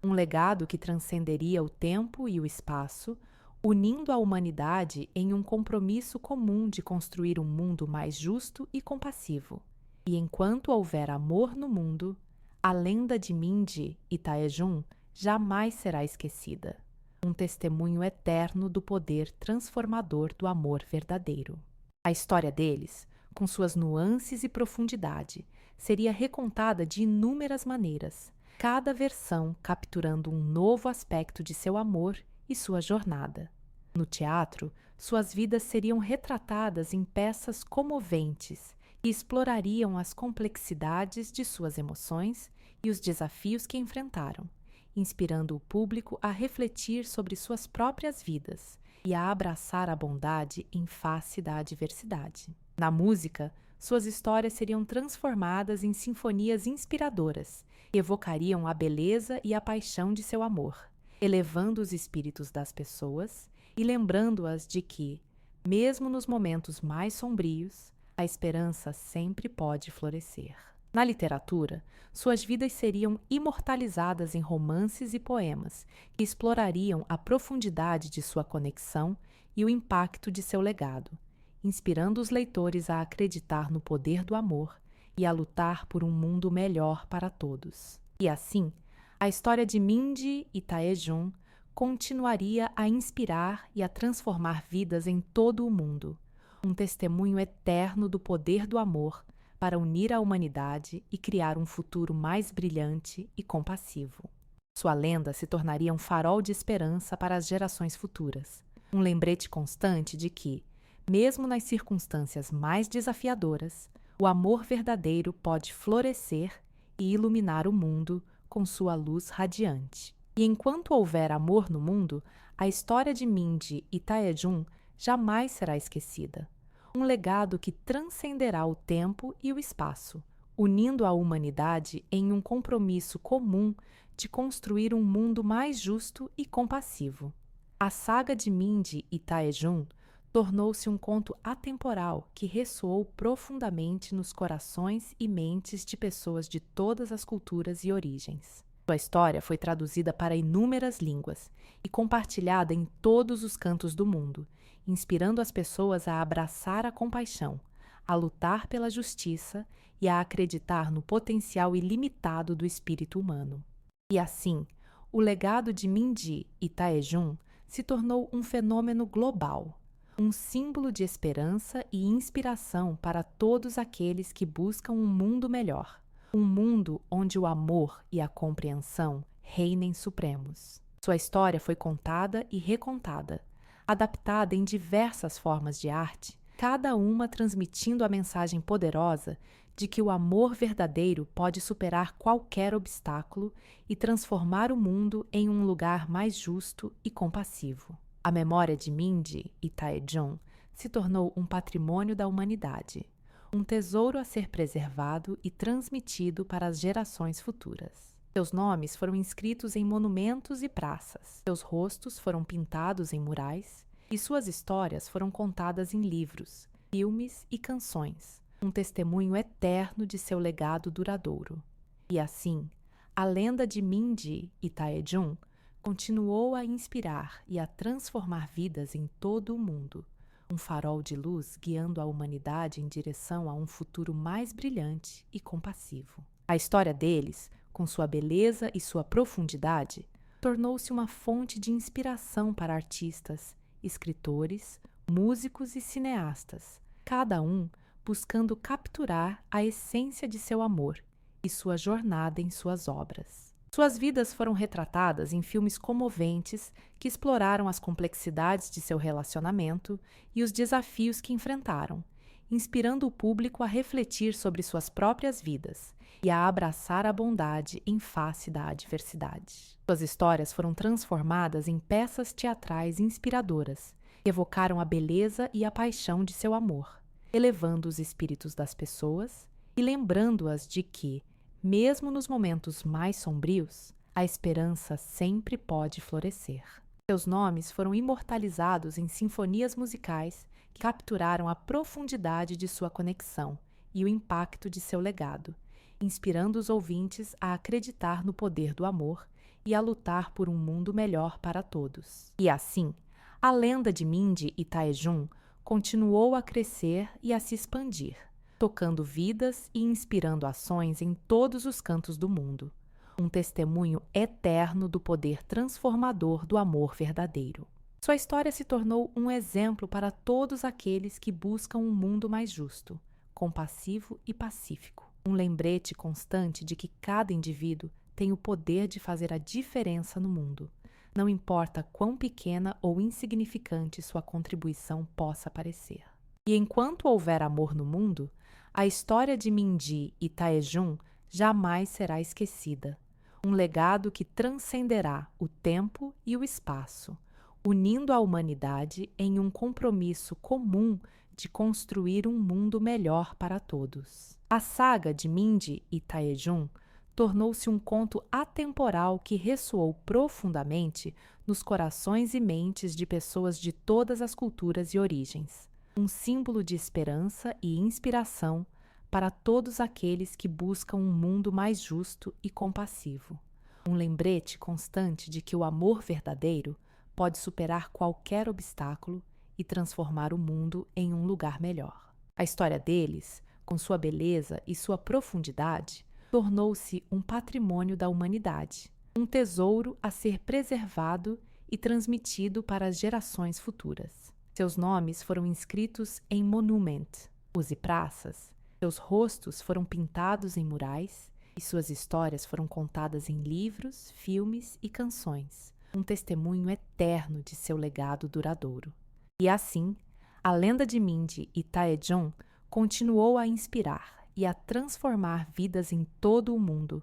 [SPEAKER 1] Um legado que transcenderia o tempo e o espaço, unindo a humanidade em um compromisso comum de construir um mundo mais justo e compassivo. E enquanto houver amor no mundo, a lenda de Mindy e Taejun jamais será esquecida, um testemunho eterno do poder transformador do amor verdadeiro. A história deles, com suas nuances e profundidade, seria recontada de inúmeras maneiras, cada versão capturando um novo aspecto de seu amor e sua jornada. No teatro, suas vidas seriam retratadas em peças comoventes e explorariam as complexidades de suas emoções e os desafios que enfrentaram, inspirando o público a refletir sobre suas próprias vidas e a abraçar a bondade em face da adversidade. Na música, suas histórias seriam transformadas em sinfonias inspiradoras e evocariam a beleza e a paixão de seu amor, elevando os espíritos das pessoas e lembrando-as de que, mesmo nos momentos mais sombrios, a esperança sempre pode florescer. Na literatura, suas vidas seriam imortalizadas em romances e poemas que explorariam a profundidade de sua conexão e o impacto de seu legado, inspirando os leitores a acreditar no poder do amor e a lutar por um mundo melhor para todos. E assim, a história de Mindy e Taejun continuaria a inspirar e a transformar vidas em todo o mundo, um testemunho eterno do poder do amor para unir a humanidade e criar um futuro mais brilhante e compassivo. Sua lenda se tornaria um farol de esperança para as gerações futuras, um lembrete constante de que, mesmo nas circunstâncias mais desafiadoras, o amor verdadeiro pode florescer e iluminar o mundo com sua luz radiante. E enquanto houver amor no mundo, a história de Mindy e Taejun jamais será esquecida. Um legado que transcenderá o tempo e o espaço, unindo a humanidade em um compromisso comum de construir um mundo mais justo e compassivo. A saga de Mindy e Taejun tornou-se um conto atemporal que ressoou profundamente nos corações e mentes de pessoas de todas as culturas e origens. Sua história foi traduzida para inúmeras línguas e compartilhada em todos os cantos do mundo, inspirando as pessoas a abraçar a compaixão, a lutar pela justiça e a acreditar no potencial ilimitado do espírito humano. E assim, o legado de Mindy e Taejun se tornou um fenômeno global, um símbolo de esperança e inspiração para todos aqueles que buscam um mundo melhor, um mundo onde o amor e a compreensão reinem supremos. Sua história foi contada e recontada, adaptada em diversas formas de arte, cada uma transmitindo a mensagem poderosa de que o amor verdadeiro pode superar qualquer obstáculo e transformar o mundo em um lugar mais justo e compassivo. A memória de Mindy e Taejun se tornou um patrimônio da humanidade, um tesouro a ser preservado e transmitido para as gerações futuras. Seus nomes foram inscritos em monumentos e praças, seus rostos foram pintados em murais e suas histórias foram contadas em livros, filmes e canções, um testemunho eterno de seu legado duradouro. E assim, a lenda de Mindy e Taejun continuou a inspirar e a transformar vidas em todo o mundo, um farol de luz guiando a humanidade em direção a um futuro mais brilhante e compassivo. A história deles, com sua beleza e sua profundidade, tornou-se uma fonte de inspiração para artistas, escritores, músicos e cineastas, cada um buscando capturar a essência de seu amor e sua jornada em suas obras. Suas vidas foram retratadas em filmes comoventes que exploraram as complexidades de seu relacionamento e os desafios que enfrentaram, inspirando o público a refletir sobre suas próprias vidas e a abraçar a bondade em face da adversidade. Suas histórias foram transformadas em peças teatrais inspiradoras que evocaram a beleza e a paixão de seu amor, elevando os espíritos das pessoas e lembrando-as de que, mesmo nos momentos mais sombrios, a esperança sempre pode florescer. Seus nomes foram imortalizados em sinfonias musicais que capturaram a profundidade de sua conexão e o impacto de seu legado, inspirando os ouvintes a acreditar no poder do amor e a lutar por um mundo melhor para todos. E assim, a lenda de Mindy e Taejun continuou a crescer e a se expandir, tocando vidas e inspirando ações em todos os cantos do mundo. Um testemunho eterno do poder transformador do amor verdadeiro. Sua história se tornou um exemplo para todos aqueles que buscam um mundo mais justo, compassivo e pacífico. Um lembrete constante de que cada indivíduo tem o poder de fazer a diferença no mundo, não importa quão pequena ou insignificante sua contribuição possa parecer. E enquanto houver amor no mundo, a história de Mindy e Taejun jamais será esquecida. Um legado que transcenderá o tempo e o espaço, unindo a humanidade em um compromisso comum de construir um mundo melhor para todos. A saga de Mindy e Taejun tornou-se um conto atemporal que ressoou profundamente nos corações e mentes de pessoas de todas as culturas e origens. Um símbolo de esperança e inspiração para todos aqueles que buscam um mundo mais justo e compassivo. Um lembrete constante de que o amor verdadeiro pode superar qualquer obstáculo e transformar o mundo em um lugar melhor. A história deles, com sua beleza e sua profundidade, tornou-se um patrimônio da humanidade, um tesouro a ser preservado e transmitido para as gerações futuras. Seus nomes foram inscritos em monument, e praças, seus rostos foram pintados em murais e suas histórias foram contadas em livros, filmes e canções, um testemunho eterno de seu legado duradouro. E assim, a lenda de Mindy e Taejun continuou a inspirar e a transformar vidas em todo o mundo,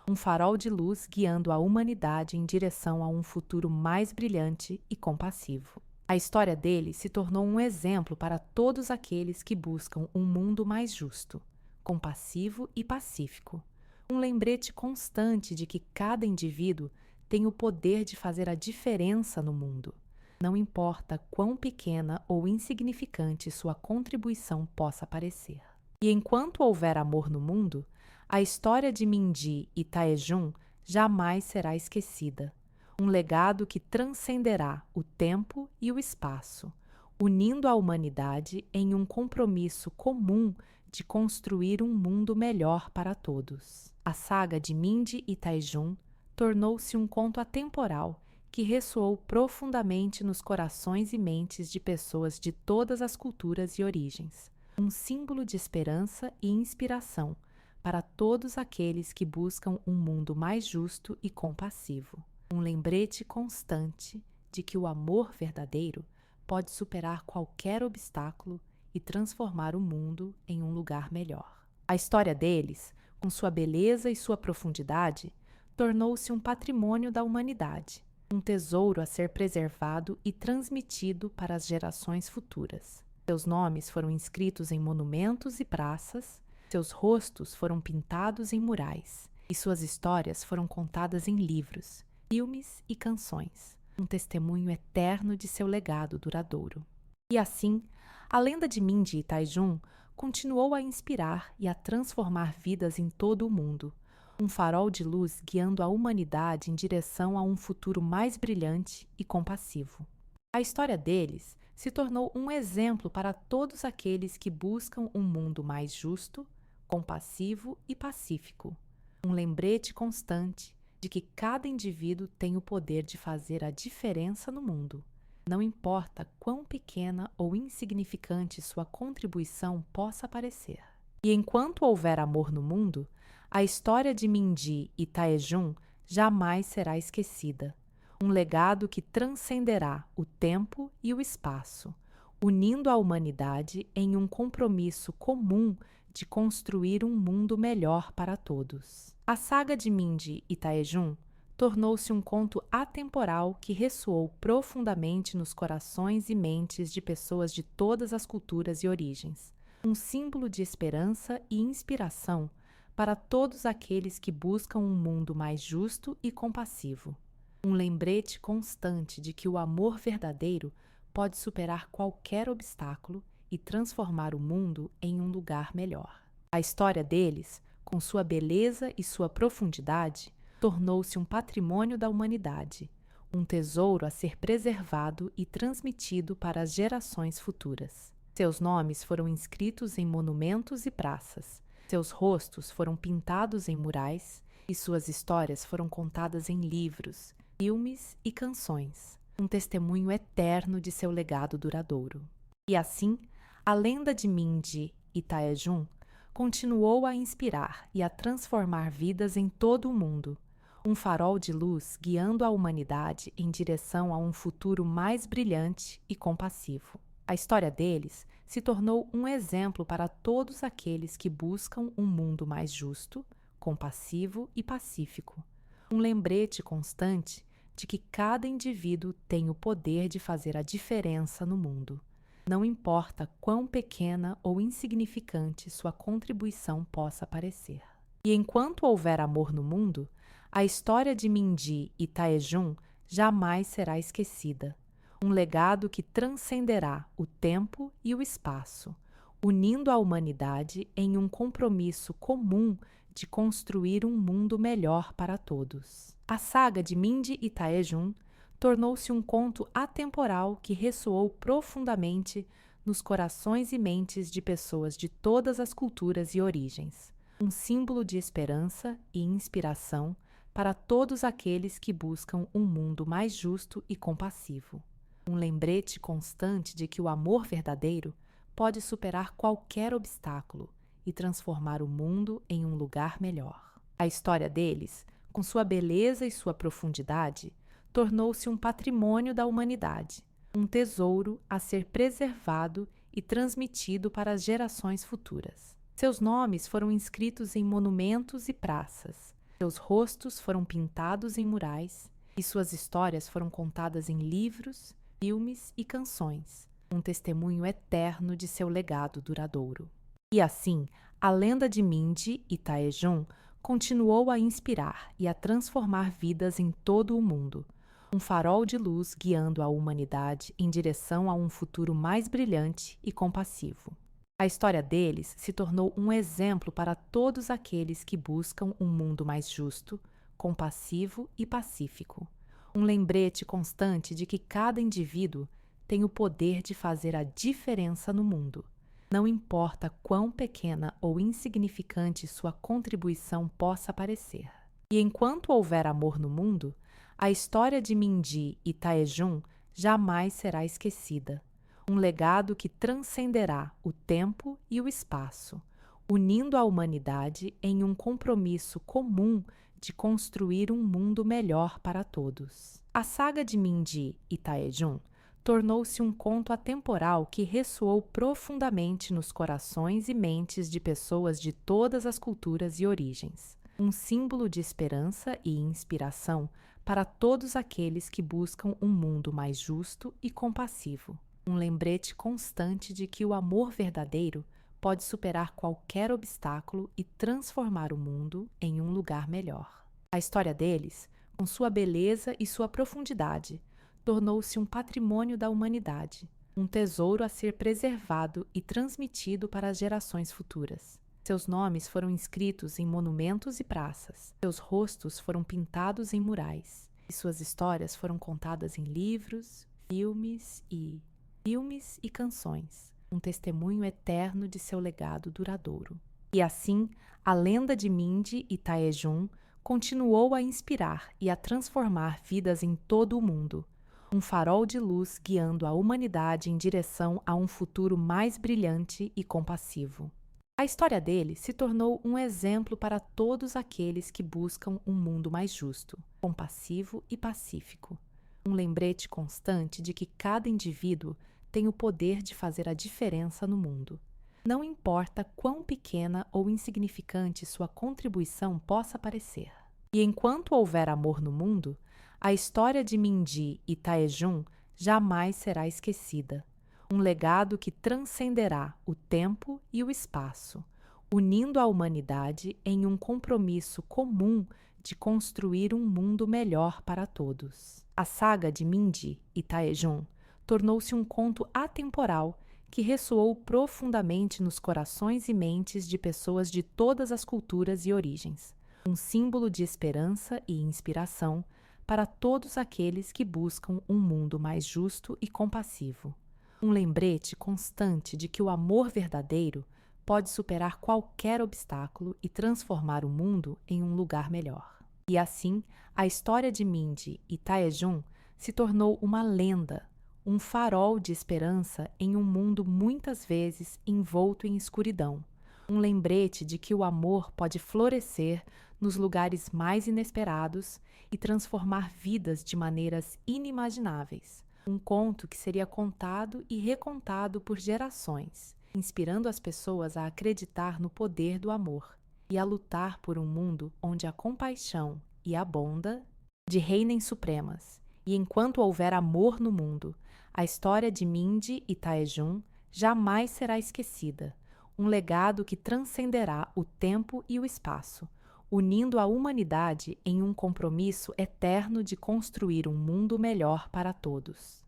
[SPEAKER 1] um farol de luz guiando a humanidade em direção a um futuro mais brilhante e compassivo. A história dele se tornou um exemplo para todos aqueles que buscam um mundo mais justo, compassivo e pacífico. Um lembrete constante de que cada indivíduo tem o poder de fazer a diferença no mundo. Não importa quão pequena ou insignificante sua contribuição possa parecer. E enquanto houver amor no mundo, a história de Mindy e Taejun jamais será esquecida. Um legado que transcenderá o tempo e o espaço, unindo a humanidade em um compromisso comum de construir um mundo melhor para todos. A saga de Mindy e Taejun tornou-se um conto atemporal que ressoou profundamente nos corações e mentes de pessoas de todas as culturas e origens, um símbolo de esperança e inspiração para todos aqueles que buscam um mundo mais justo e compassivo. Um lembrete constante de que o amor verdadeiro pode superar qualquer obstáculo e transformar o mundo em um lugar melhor. A história deles, com sua beleza e sua profundidade, tornou-se um patrimônio da humanidade, um tesouro a ser preservado e transmitido para as gerações futuras. Seus nomes foram inscritos em monumentos e praças, seus rostos foram pintados em murais e suas histórias foram contadas em livros, filmes e canções, um testemunho eterno de seu legado duradouro. E assim, a lenda de Mindy e Taejun continuou a inspirar e a transformar vidas em todo o mundo, um farol de luz guiando a humanidade em direção a um futuro mais brilhante e compassivo. A história deles se tornou um exemplo para todos aqueles que buscam um mundo mais justo, compassivo e pacífico, um lembrete constante de que cada indivíduo tem o poder de fazer a diferença no mundo. Não importa quão pequena ou insignificante sua contribuição possa parecer. E enquanto houver amor no mundo, a história de Mindy e Taejun jamais será esquecida. Um legado que transcenderá o tempo e o espaço, unindo a humanidade em um compromisso comum de construir um mundo melhor para todos. A saga de Mindy e Taejun tornou-se um conto atemporal que ressoou profundamente nos corações e mentes de pessoas de todas as culturas e origens. Um símbolo de esperança e inspiração para todos aqueles que buscam um mundo mais justo e compassivo. Um lembrete constante de que o amor verdadeiro pode superar qualquer obstáculo e transformar o mundo em um lugar melhor. A história deles, com sua beleza e sua profundidade, tornou-se um patrimônio da humanidade, um tesouro a ser preservado e transmitido para as gerações futuras. Seus nomes foram inscritos em monumentos e praças, seus rostos foram pintados em murais e suas histórias foram contadas em livros, filmes e canções, um testemunho eterno de seu legado duradouro. E assim, a lenda de Mindy e Taejun continuou a inspirar e a transformar vidas em todo o mundo, um farol de luz guiando a humanidade em direção a um futuro mais brilhante e compassivo. A história deles se tornou um exemplo para todos aqueles que buscam um mundo mais justo, compassivo e pacífico. Um lembrete constante de que cada indivíduo tem o poder de fazer a diferença no mundo. Não importa quão pequena ou insignificante sua contribuição possa parecer. E enquanto houver amor no mundo, a história de Mindy e Taejun jamais será esquecida. Um legado que transcenderá o tempo e o espaço, unindo a humanidade em um compromisso comum de construir um mundo melhor para todos. A saga de Mindy e Taejun tornou-se um conto atemporal que ressoou profundamente nos corações e mentes de pessoas de todas as culturas e origens, um símbolo de esperança e inspiração para todos aqueles que buscam um mundo mais justo e compassivo. Um lembrete constante de que o amor verdadeiro pode superar qualquer obstáculo e transformar o mundo em um lugar melhor. A história deles, com sua beleza e sua profundidade, tornou-se um patrimônio da humanidade, um tesouro a ser preservado e transmitido para as gerações futuras. Seus nomes foram inscritos em monumentos e praças, seus rostos foram pintados em murais e suas histórias foram contadas em livros, filmes e canções, um testemunho eterno de seu legado duradouro. E assim, a lenda de Mindy e Taejun continuou a inspirar e a transformar vidas em todo o mundo, um farol de luz guiando a humanidade em direção a um futuro mais brilhante e compassivo. A história deles se tornou um exemplo para todos aqueles que buscam um mundo mais justo, compassivo e pacífico. Um lembrete constante de que cada indivíduo tem o poder de fazer a diferença no mundo. Não importa quão pequena ou insignificante sua contribuição possa parecer. E enquanto houver amor no mundo, a história de Mindy e Taejun jamais será esquecida. Um legado que transcenderá o tempo e o espaço, unindo a humanidade em um compromisso comum de construir um mundo melhor para todos. A saga de Mindy e Taejun tornou-se um conto atemporal que ressoou profundamente nos corações e mentes de pessoas de todas as culturas e origens. Um símbolo de esperança e inspiração para todos aqueles que buscam um mundo mais justo e compassivo. Um lembrete constante de que o amor verdadeiro pode superar qualquer obstáculo e transformar o mundo em um lugar melhor. A história deles, com sua beleza e sua profundidade, tornou-se um patrimônio da humanidade, um tesouro a ser preservado e transmitido para as gerações futuras. Seus nomes foram inscritos em monumentos e praças, seus rostos foram pintados em murais, e suas histórias foram contadas em livros, filmes e canções, um testemunho eterno de seu legado duradouro. E assim, a lenda de Mindy e Taejun continuou a inspirar e a transformar vidas em todo o mundo, um farol de luz guiando a humanidade em direção a um futuro mais brilhante e compassivo. A história dele se tornou um exemplo para todos aqueles que buscam um mundo mais justo, compassivo e pacífico. Um lembrete constante de que cada indivíduo tem o poder de fazer a diferença no mundo. Não importa quão pequena ou insignificante sua contribuição possa parecer. E enquanto houver amor no mundo, a história de Mindy e Taejun jamais será esquecida. Um legado que transcenderá o tempo e o espaço, unindo a humanidade em um compromisso comum de construir um mundo melhor para todos. A saga de Mindy e Taejun tornou-se um conto atemporal que ressoou profundamente nos corações e mentes de pessoas de todas as culturas e origens, um símbolo de esperança e inspiração para todos aqueles que buscam um mundo mais justo e compassivo. Um lembrete constante de que o amor verdadeiro pode superar qualquer obstáculo e transformar o mundo em um lugar melhor. E assim, a história de Mindy e Taejun se tornou uma lenda, um farol de esperança em um mundo muitas vezes envolto em escuridão. Um lembrete de que o amor pode florescer nos lugares mais inesperados e transformar vidas de maneiras inimagináveis. Um conto que seria contado e recontado por gerações, inspirando as pessoas a acreditar no poder do amor e a lutar por um mundo onde a compaixão e a bondade reinem supremas. E enquanto houver amor no mundo, a história de Mindy e Taejun jamais será esquecida. Um legado que transcenderá o tempo e o espaço, unindo a humanidade em um compromisso eterno de construir um mundo melhor para todos.